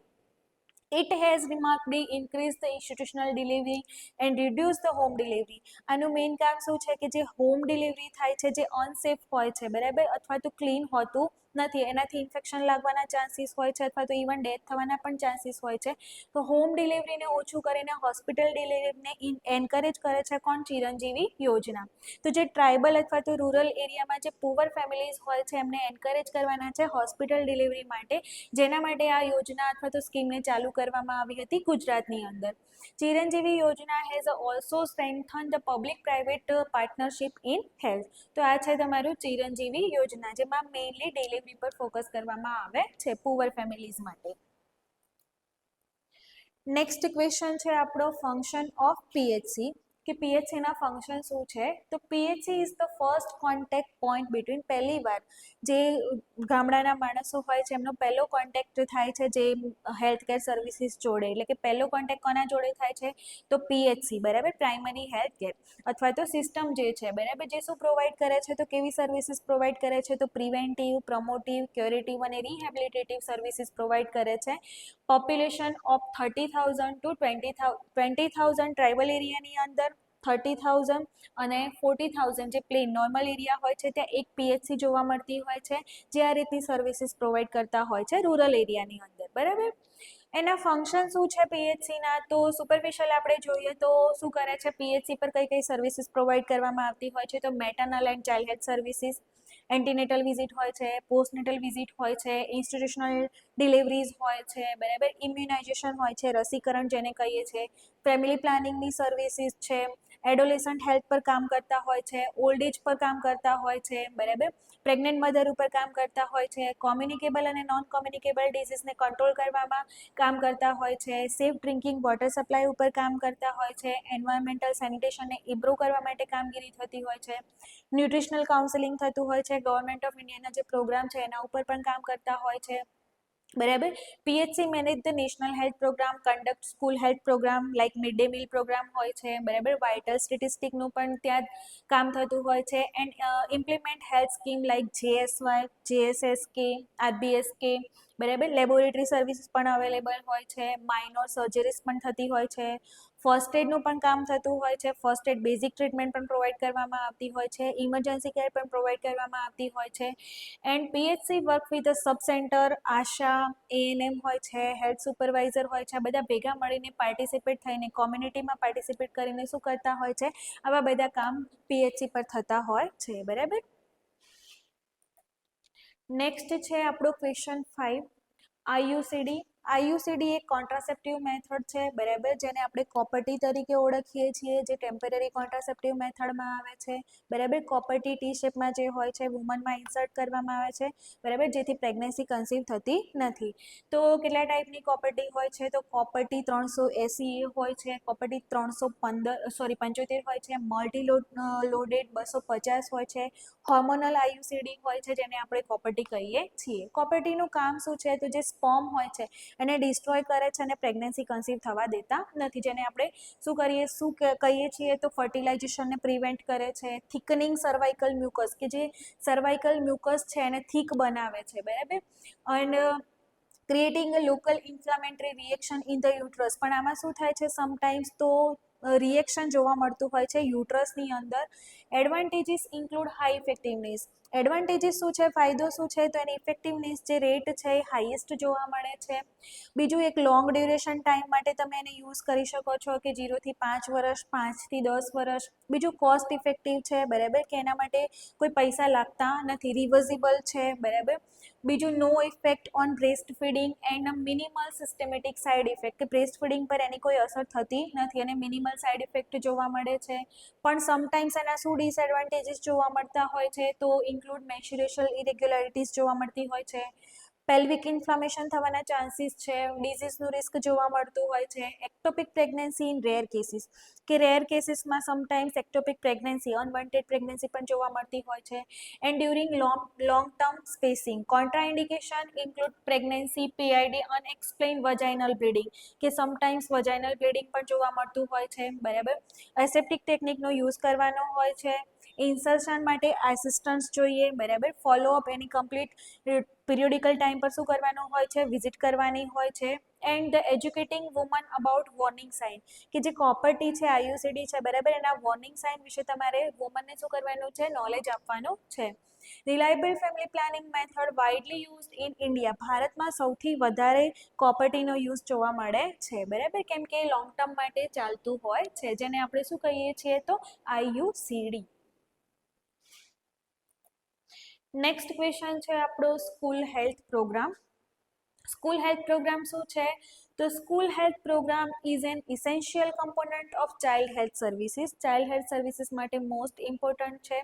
It has remarkably increased the institutional delivery and reduced the home delivery. આનું મેઇન કામ શું છે કે જે હોમ ડિલિવરી થાય છે જે અનસેફ હોય છે બરાબર અથવા તો ક્લીન હોતું નથી એનાથી ઇન્ફેક્શન લાગવાના ચાન્સીસ હોય છે અથવા તો ઇવન ડેથ થવાના પણ ચાન્સીસ હોય છે તો હોમ ડિલિવરીને ઓછું કરીને હોસ્પિટલ ડિલિવરીને એન્કરેજ કરે છે કોણ ચિરંજીવી યોજના. તો જે ટ્રાઇબલ અથવા તો રૂરલ એરિયામાં જે પુઅર ફેમિલીઝ હોય છે એમને એન્કરેજ કરવાના છે હોસ્પિટલ ડિલિવરી માટે જેના માટે આ યોજના અથવા તો સ્કીમને ચાલુ કરવામાં આવી હતી ગુજરાતની અંદર. ચિરંજીવી યોજના has also strengthen the public private partnership in health. તો આ છે તમારું ચિરંજીવી યોજના જેમાં મેઇનલી ડિલિવરી પર ફોકસ કરવામાં આવે છે પુઅર ફેમિલીઝ માટે. નેક્સ્ટ ક્વેશ્ચન છે આપણો ફંક્શન ઓફ પીએચસી કે પીએચસીના ફંક્શન શું છે તો PHC is the first contact point between પહેલી વાર જે ગામડાના માણસો હોય છે એમનો પહેલો કોન્ટેક્ટ થાય છે જે હેલ્થ કેર સર્વિસીસ જોડે એટલે કે પહેલો કોન્ટેક્ટ કોના જોડે થાય છે તો પીએચસી બરાબર પ્રાઇમરી હેલ્થ કેર અથવા તો સિસ્ટમ જે છે બરાબર જે શું પ્રોવાઈડ કરે છે તો કેવી સર્વિસીસ પ્રોવાઈડ કરે છે તો પ્રિવેન્ટિવ પ્રમોટિવ ક્યોરેટિવ અને રિહેબિલિટેટિવ સર્વિસીસ પ્રોવાઈડ કરે છે. પોપ્યુલેશન ઓફ 30,000 ટુ 20,000 ટ્રાઇબલ એરિયાની અંદર 30,000 અને 40,000 જે પ્લેન નોર્મલ એરિયા હોય છે ત્યાં એક પીએચસી જોવા મળતી હોય છે જે આ રીતની સર્વિસીસ પ્રોવાઈડ કરતા હોય છે રૂરલ એરિયાની અંદર બરાબર. એના ફંક્શન શું છે પીએચસીના તો સુપરફિશિયલ આપણે જોઈએ તો શું કરે છે પીએચસી પર કઈ કઈ સર્વિસીસ પ્રોવાઈડ કરવામાં આવતી હોય છે તો maternal and child health services antenatal visit હોય છે પોસ્ટનેટલ વિઝિટ હોય છે ઇન્સ્ટિટ્યુશનલ ડિલિવરીઝ હોય છે બરાબર ઇમ્યુનાઇઝેશન હોય છે રસીકરણ જેને કહીએ છીએ ફેમિલી પ્લાનિંગની સર્વિસીસ છે એડોલેસન્ટ હેલ્થ પર કામ કરતા હોય છે ઓલ્ડ એજ પર કામ કરતા હોય છે બરાબર પ્રેગ્નન્ટ મધર ઉપર કામ કરતા હોય છે કોમ્યુનિકેબલ અને નોન કોમ્યુનિકેબલ ડિઝીઝને કંટ્રોલ કરવામાં કામ કરતા હોય છે સેફ ડ્રિંકિંગ વોટર સપ્લાય ઉપર કામ કરતા હોય છે એન્વાયરમેન્ટલ સેનિટેશનને ઇમ્પ્રૂવ કરવા માટે કામગીરી થતી હોય છે ન્યુટ્રિશનલ કાઉન્સેલિંગ થતું હોય છે ગવર્મેન્ટ ઓફ ઇન્ડિયાના જે પ્રોગ્રામ છે એના ઉપર પણ કામ કરતા હોય છે બરાબર. PHC manage the national health programme conduct school health programme like mid day meal programme હોય છે બરાબર વાઇટલ સ્ટેટિસ્ટિકનું પણ ત્યાં કામ થતું હોય છે and implement health scheme like JSY JSSK RBSK બરાબર લેબોરેટરી સર્વિસીસ પણ અવેલેબલ હોય છે માઇનોર સર્જરીસ પણ થતી હોય છે ફર્સ્ટ એડનું પણ કામ થતું હોય છે ફર્સ્ટ એડ બેઝિક ટ્રીટમેન્ટ પણ પ્રોવાઈડ કરવામાં આવતી હોય છે ઇમરજન્સી કેર પણ પ્રોવાઈડ કરવામાં આવતી હોય છે and PHC work with sub centre Asha ANM હોય છે હેલ્થ સુપરવાઇઝર હોય છે આ બધા ભેગા મળીને પાર્ટિસિપેટ થઈને કોમ્યુનિટીમાં પાર્ટિસિપેટ કરીને શું કરતા હોય છે આવા બધા કામ પીએચસી પર થતા હોય છે બરાબર. નેક્સ્ટ છે આપણો ક્વેશ્ચન 5 આઈયુસીડી એક કોન્ટ્રાસેપ્ટિવ મેથડ છે, બરાબર, જેને આપણે કોપરટી તરીકે ઓળખીએ છીએ, જે ટેમ્પરરી કોન્ટ્રાસેપ્ટિવ મેથડમાં આવે છે, બરાબર. કોપરટી ટી શેપમાં જે હોય છે વુમનમાં ઇન્સર્ટ કરવામાં આવે છે, બરાબર, જેથી પ્રેગ્નન્સી કન્સીવ થતી નથી. તો કેટલા ટાઈપની કોપરટી હોય છે? તો કોપરટી 380 હોય છે, કોપરટી 375 હોય છે, મલ્ટી લોડેડ 250 હોય છે, હોર્મોનલ આઈયુસીડી હોય છે, જેને આપણે કોપરટી કહીએ છીએ. કોપરટીનું કામ શું છે? તો જે સ્પર્મ હોય છે એને ડિસ્ટ્રોય કરે છે અને પ્રેગ્નન્સી કન્સીવ થવા દેતા નથી, જેને આપણે શું કહીએ છીએ? તો ફર્ટિલાઇઝેશનને પ્રિવેન્ટ કરે છે. થિકનિંગ સર્વાઇકલ મ્યુકસ, કે જે સર્વાઇકલ મ્યુકસ છે એને થીક બનાવે છે, બરાબર. And creating a local inflammatory reaction in the uterus. પણ આમાં શું થાય છે? સમટાઈમ્સ તો રિએક્શન જોવા મળતું હોય છે યુટ્રસની અંદર. Advantages include high effectiveness. Advantages શું છે? ફાયદો શું છે? તો એની ઇફેક્ટિવનેસ જે રેટ છે એ હાઈએસ્ટ જોવા મળે છે. બીજું, એક લોંગ ડ્યુરેશન ટાઈમ માટે તમે એને યુઝ કરી શકો છો, કે 0 થી 5 વર્ષ, 5 થી 10 વર્ષ. બીજું, કોસ્ટ ઇફેક્ટિવ છે, બરાબર, કે એના માટે કોઈ પૈસા લાગતા નથી, રિવર્સિબલ છે, બરાબર. બીજું, no effect on breast feeding and minimal systematic side effect, કે બ્રેસ્ટ ફીડિંગ પર એની કોઈ અસર થતી નથી અને મિનિમલ સાઇડ ઇફેક્ટ જોવા મળે છે. પણ સમટાઈમ્સ એના શું ડિસએડવાન્ટેજીસ જોવા મળતા હોય છે? તો ઇન્ક્લુડ મેન્સ્યુરેશનલ ઇરેગ્યુલારિટીઝ જોવા મળતી હોય છે, પેલ્વિક ઇન્ફ્લામેશન થવાના ચાન્સીસ છે, ડિઝીઝનું રિસ્ક જોવા મળતું હોય છે, ectopic pregnancy in rare cases, કે રેર કેસીસમાં sometimes ectopic pregnancy, unwanted pregnancy પણ જોવા મળતી હોય છે. And during long term spacing. Contraindication include pregnancy, PID, unexplain vaginal bleeding, કે સમટાઈમ્સ વજાઇનલ બ્લીડિંગ પણ જોવા મળતું હોય છે, બરાબર. એસેપ્ટિક ટેકનિકનો યુઝ કરવાનો હોય છે. ઇન્સર્શન માટે આસિસ્ટન્સ જોઈએ, બરાબર. Follow up any complete periodical time પર શું કરવાનું હોય છે? વિઝિટ કરવાની હોય છે. And the educating woman about warning sign, કે જે કોપરટી છે, આઈયુસીડી છે, બરાબર, એના વોર્નિંગ સાઇન વિશે તમારે વુમનને શું કરવાનું છે? નોલેજ આપવાનું છે. Reliable family planning method widely use in India. ભારતમાં સૌથી વધારે કોપરટીનો યુઝ જોવા મળે છે, બરાબર, કેમ કે લોંગ ટર્મ માટે ચાલતું હોય છે, જેને આપણે શું કહીએ છીએ? તો આઈયુસીડી. નેક્સ્ટ ક્વેશ્ચન છે આપણો school health programme. School health programme શું છે? તો school health programme is an essential component of child health services. Child health services માટે મોસ્ટ ઇમ્પોર્ટન્ટ છે.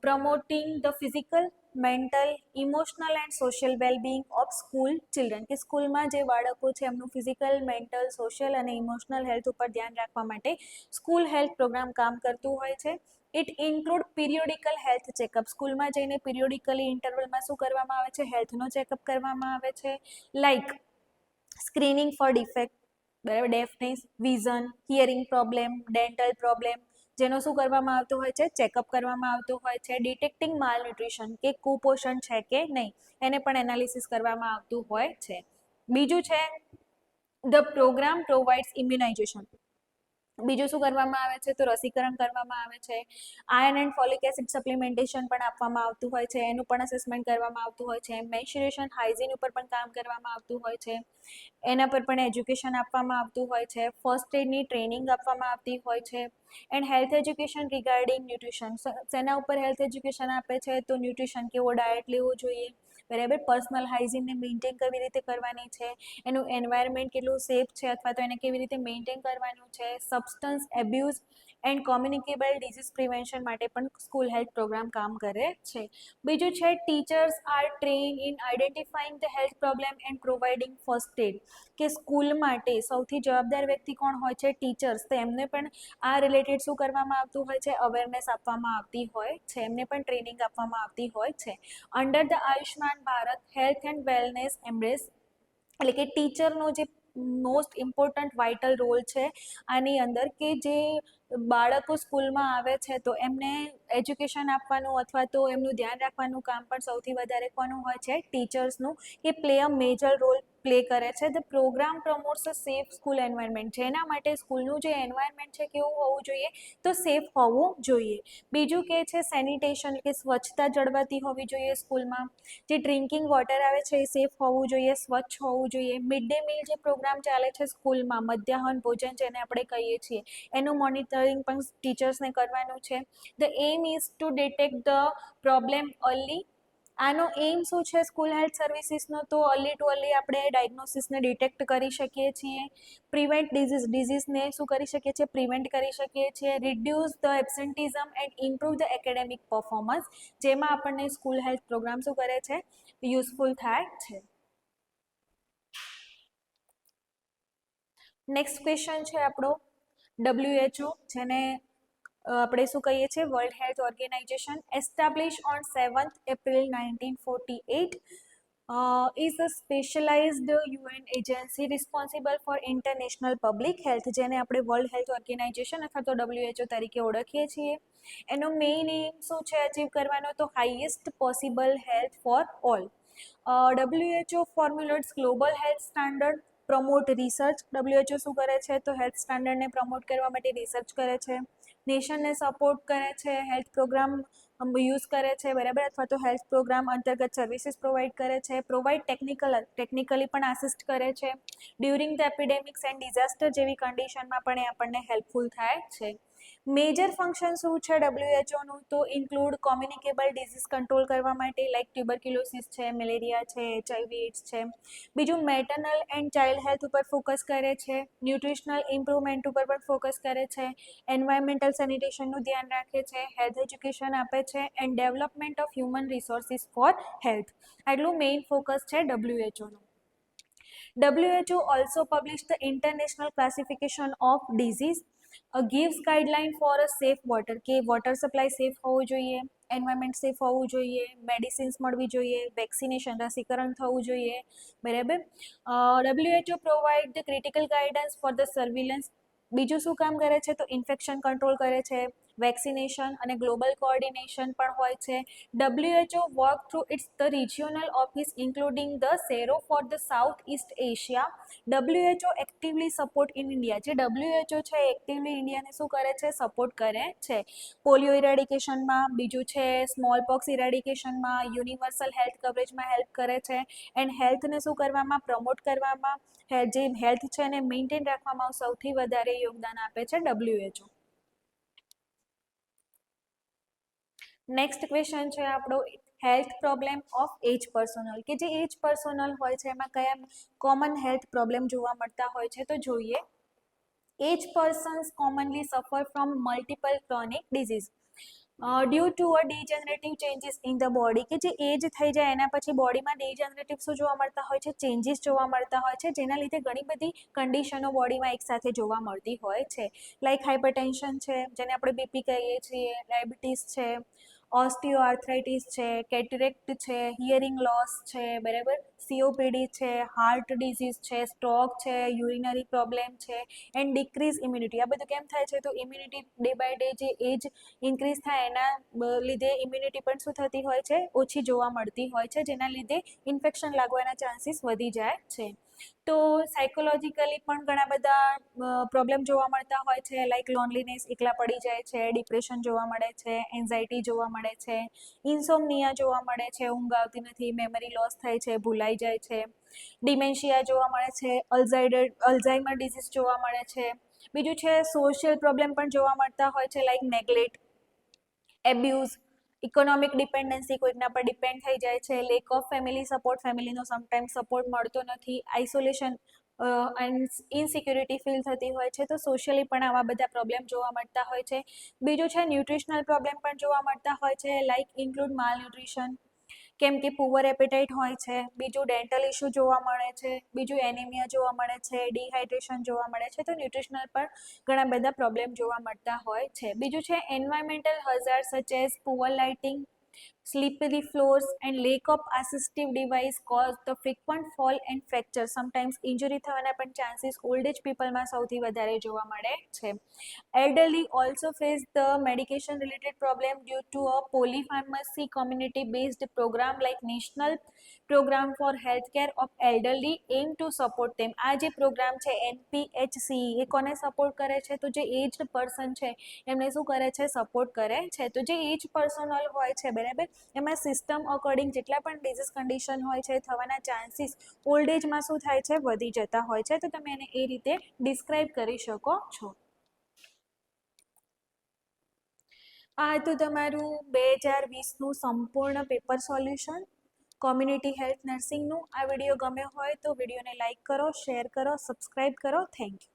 Promoting the physical, mental, emotional and social wellbeing of school children, કે સ્કૂલમાં જે બાળકો છે એમનું ફિઝિકલ, મેન્ટલ, સોશિયલ અને ઇમોશનલ હેલ્થ ઉપર ધ્યાન રાખવા માટે સ્કૂલ હેલ્થ પ્રોગ્રામ કામ કરતું હોય છે. It include periodical health checkup. સ્કૂલમાં જઈને પિરિયોડિકલી ઇન્ટરવલમાં શું કરવામાં આવે છે? હેલ્થનો ચેકઅપ કરવામાં આવે છે. લાઇક સ્ક્રીનિંગ ફોર ડિફેક્ટ, બરાબર, deafness, vision, hearing problem, dental problem, જેનો શું કરવામાં આવતું હોય છે? ચેકઅપ કરવામાં આવતું હોય છે. ડિટેક્ટિંગ માલન્યુટ્રિશન, કે કુપોષણ છે કે નહીં, એને પણ એનાલિસિસ કરવામાં આવતું હોય છે. બીજું છે ધ પ્રોગ્રામ પ્રોવાઇડ્સ ઇમ્યુનાઇઝેશન. બીજું શું કરવામાં આવે છે? તો રસીકરણ કરવામાં આવે છે. Iron and folic acid supplementation પણ આપવામાં આવતું હોય છે, એનું પણ અસેસમેન્ટ કરવામાં આવતું હોય છે. મેન્સ્યુરેશન હાઇજીન ઉપર પણ કામ કરવામાં આવતું હોય છે, એના પર પણ એજ્યુકેશન આપવામાં આવતું હોય છે. ફર્સ્ટ એડની ટ્રેનિંગ આપવામાં આવતી હોય છે. And health education regarding nutrition. શેના ઉપર હેલ્થ એજ્યુકેશન આપે છે? તો ન્યુટ્રિશન, કેવો ડાયટ લેવો જોઈએ, બરાબર, પર્સનલ હાઇજીનને મેન્ટેન કેવી રીતે કરવાની છે, એનું એન્વાયરમેન્ટ કેટલું સેફ છે અથવા તો એને કેવી રીતે મેન્ટેન કરવાનું છે. Substance abuse and communicable disease prevention માટે પણ સ્કૂલ હેલ્થ પ્રોગ્રામ કામ કરે છે. બીજું છે teachers are train in identifying the health problem and providing first aid, કે સ્કૂલ માટે સૌથી જવાબદાર વ્યક્તિ કોણ હોય છે? ટીચર્સ. તો એમને પણ આ રિલેટેડ શું કરવામાં આવતું હોય છે? અવેરનેસ આપવામાં આવતી હોય છે, એમને પણ ટ્રેનિંગ આપવામાં આવતી હોય છે. Under the Ayushman Bharat health and wellness embrace, એટલે કે ટીચરનો જે મોસ્ટ ઇમ્પોર્ટન્ટ વાઇટલ રોલ છે આની અંદર, કે જે બાળકો સ્કૂલમાં આવે છે તો એમને એજ્યુકેશન આપવાનું અથવા તો એમનું ધ્યાન રાખવાનું કામ પણ સૌથી વધારે કોનું હોય છે? ટીચર્સનું, કે play a major role play કરે છે. The program promotes a safe school environment, જેના માટે સ્કૂલનું જે એન્વાયરમેન્ટ છે કેવું હોવું જોઈએ? તો સેફ હોવું જોઈએ. બીજું કે છે સેનિટેશન, કે સ્વચ્છતા જળવાતી હોવી જોઈએ સ્કૂલમાં. જે ડ્રિંકિંગ વોટર આવે છે એ સેફ હોવું જોઈએ, સ્વચ્છ હોવું જોઈએ. મિડ ડે મીલ જે પ્રોગ્રામ ચાલે છે સ્કૂલમાં, મધ્યાહન ભોજન જેને આપણે કહીએ છીએ, એનું મોનિટરિંગ પણ ટીચર્સને કરવાનું છે. The aim is to detect the problem early આનો એમ શું છે સ્કૂલ હેલ્થ સર્વિસીસનો? તો અર્લી ટુ અર્લી આપણે ડાયગ્નોસિસને ડિટેક્ટ કરી શકીએ છીએ, પ્રિવેન્ટ ડિઝીઝને શું કરી શકીએ છીએ? પ્રિવેન્ટ કરી શકીએ છીએ, reduce the absenteeism and improve the academic performance, જેમાં આપણને સ્કૂલ હેલ્થ પ્રોગ્રામ શું કરે છે? યુઝફુલ થાય છે. નેક્સ્ટ ક્વેશ્ચન છે આપણો WHO, જેને આપણે શું કહીએ છીએ? World health organisation, establish on 7th April 1948, is a specialized UN agency responsible for international public health, જેને આપણે વર્લ્ડ હેલ્થ ઓર્ગેનાઇઝેશન અથવા તો WHO તરીકે ઓળખીએ છીએ. એનો મેઇન એમ શું છે અચીવ કરવાનો? તો highest possible health for all. WHO formulates global health standard, promote research. WHO શું કરે છે? તો હેલ્થ સ્ટાન્ડર્ડને પ્રમોટ કરવા માટે રિસર્ચ કરે છે, નેશનને સપોર્ટ કરે છે, હેલ્થ પ્રોગ્રામ યુઝ કરે છે, બરાબર, અથવા તો હેલ્થ પ્રોગ્રામ અંતર્ગત સર્વિસીસ પ્રોવાઈડ કરે છે, પ્રોવાઈડ ટેકનિકલી પણ આસિસ્ટ કરે છે, ડ્યુરિંગ ધ એપિડેમિક્સ એન્ડ ડિઝાસ્ટર જેવી કન્ડિશનમાં પણ એ આપણને હેલ્પફુલ થાય છે. મેજર ફંક્શન શું છે WHOનું? તો ઇન્ક્લુડ કોમ્યુનિકેબલ ડિઝીઝ કંટ્રોલ કરવા માટે, લાઇક ટ્યુબરક્યુલોસિસ છે, મેલેરિયા છે, HIV એડ્સ છે. બીજું મેટર્નલ એન્ડ ચાઇલ્ડ હેલ્થ ઉપર ફોકસ કરે છે, ન્યુટ્રિશનલ ઇમ્પ્રુવમેન્ટ ઉપર પણ ફોકસ કરે છે, એન્વાયરમેન્ટલ સેનિટેશનનું ધ્યાન રાખે છે, હેલ્થ એજ્યુકેશન આપે છે, and development of human resources for health. આટલું મેઇન ફોકસ છે WHOનું. WHO also published the International Classification of Disease, gives guideline for a safe water, કે વોટર સપ્લાય સેફ હોવું જોઈએ, એન્વાયરમેન્ટ સેફ હોવું જોઈએ, મેડિસિન્સ મળવી જોઈએ, વેક્સિનેશન રસીકરણ થવું જોઈએ, બરાબર. WHO provide the critical guidance for the સર્વિલન્સ. બીજું શું કામ કરે છે? તો ઇન્ફેક્શન કંટ્રોલ કરે છે, વેક્સિનેશન અને ગ્લોબલ કોઓર્ડિનેશન પણ હોય છે. WHO work through its the regional office including the SEARO for the South East Asia. WHO actively support in India, જે WHO છે એક્ટિવલી ઇન્ડિયાને શું કરે છે? સપોર્ટ કરે છે. પોલિયો ઇરેડિકેશનમાં, બીજું છે સ્મોલ પોક્સ ઇરેડિકેશનમાં, યુનિવર્સલ હેલ્થ કવરેજમાં હેલ્પ કરે છે, એન્ડ હેલ્થને શું કરવામાં? પ્રમોટ કરવામાં, જે હેલ્થ છે એને મેન્ટેન રાખવામાં સૌથી વધારે યોગદાન આપે છે WHO. નેક્સ્ટ ક્વેશ્ચન છે આપણો health problem of age personal, કે જે એજ પર્સનલ હોય છે એમાં કયા કોમન હેલ્થ પ્રોબ્લેમ જોવા મળતા હોય છે? તો જોઈએ. Age persons commonly suffer from multiple chronic disease due to a degenerative changes in the body, કે જે એજ થઈ જાય એના પછી બોડીમાં ડિજનરેટિવ શું જોવા મળતા હોય છે? ચેન્જીસ જોવા મળતા હોય છે, જેના લીધે ઘણી બધી કન્ડિશનો બોડીમાં એકસાથે જોવા મળતી હોય છે, લાઈક હાઇપરટેન્શન છે, જેને આપણે બીપી કહીએ છીએ, ડાયાબિટીસ છે, ઓસ્ટિયોઆર્થરાઇટિસ છે, કેટરેક્ટ છે, હિયરિંગ લોસ છે, બરાબર, COPD છે, હાર્ટ ડિઝીઝ છે, સ્ટ્રોક છે, યુરિનરી પ્રોબ્લેમ છે, એન્ડ ડિક્રીઝ ઇમ્યુનિટી. આ બધું કેમ થાય છે? તો ઇમ્યુનિટી ડે બાય ડે જે એજ ઇન્ક્રીઝ થાય એના લીધે ઇમ્યુનિટી પણ શું થતી હોય છે? ઓછી જોવા મળતી હોય છે, જેના લીધે ઇન્ફેક્શન લાગવાના ચાન્સીસ વધી જાય છે. તો સાયકોલોજીકલી પણ ઘણા બધા પ્રોબ્લેમ જોવા મળતા હોય છે, લાઈક લોનલીનેસ, એકલા પડી જાય છે, ડિપ્રેશન જોવા મળે છે, એન્ઝાયટી જોવા મળે છે, ઇન્સોમનિયા જોવા મળે છે, ઊંઘ આવતી નથી, મેમરી લોસ થાય છે, ભૂલાઈ જાય છે, ડિમેન્શિયા જોવા મળે છે, અલ્ઝાઇમર ડિઝીઝ જોવા મળે છે. બીજું છે સોશિયલ પ્રોબ્લેમ પણ જોવા મળતા હોય છે, like neglect, abuse, economic dependency, કોઈકના પર ડિપેન્ડ થઈ જાય છે, લેક ઓફ ફેમિલી સપોર્ટ, ફેમિલીનો સમટાઈમ્સ સપોર્ટ મળતો નથી, આઇસોલેશન એન્ડ ઇનસિક્યુરિટી ફીલ થતી હોય છે. તો સોશિયલી પણ આવા બધા પ્રોબ્લેમ જોવા મળતા હોય છે. બીજું છે ન્યુટ્રિશનલ પ્રોબ્લેમ પણ જોવા મળતા હોય છે, લાઈક ઇન્ક્લુડ માલ ન્યુટ્રિશન, કેમ કે પુઅર એપેટાઇટ હોય છે. બીજું ડેન્ટલ ઇશ્યુ જોવા મળે છે, બીજું એનિમિયા જોવા મળે છે, ડિહાઇડ્રેશન જોવા મળે છે. તો ન્યુટ્રિશનલ પણ ઘણા બધા પ્રોબ્લેમ જોવા મળતા હોય છે. બીજું છે environmental hazard such as poor lighting, slippery floors and lack of assistive device cause the frequent fall and fracture. Sometimes injury થવાના પણ ચાન્સીસ ઓલ્ડ એજ પીપલમાં સૌથી વધારે જોવા મળે છે. Elderly also face the medication related problem due to a polypharmacy community based program like National Program for Healthcare of Elderly aim to support them. આ જે programme છે NPHCE એ કોને સપોર્ટ કરે છે? તો જે એજ્ડ પર્સન છે એમને શું કરે છે? સપોર્ટ કરે છે. તો જે એજ પર્સનલ હોય છે, બરાબર, એમાં સિસ્ટમ અકોર્ડિંગ જેટલા પણ ડિઝીઝ કન્ડિશન હોય છે થવાના ચાન્સીસ ઓલ્ડ એજમાં શું થાય છે? વધી જતા હોય છે. તો તમે એને એ રીતે ડિસ્ક્રાઇબ કરી શકો છો. આ હતું તમારું 2020નું સંપૂર્ણ પેપર સોલ્યુશન કોમ્યુનિટી હેલ્થ નર્સિંગનું. આ વિડીયો ગમ્યો હોય તો વિડીયોને લાઇક કરો, શેર કરો, સબસ્ક્રાઈબ કરો. Thank you.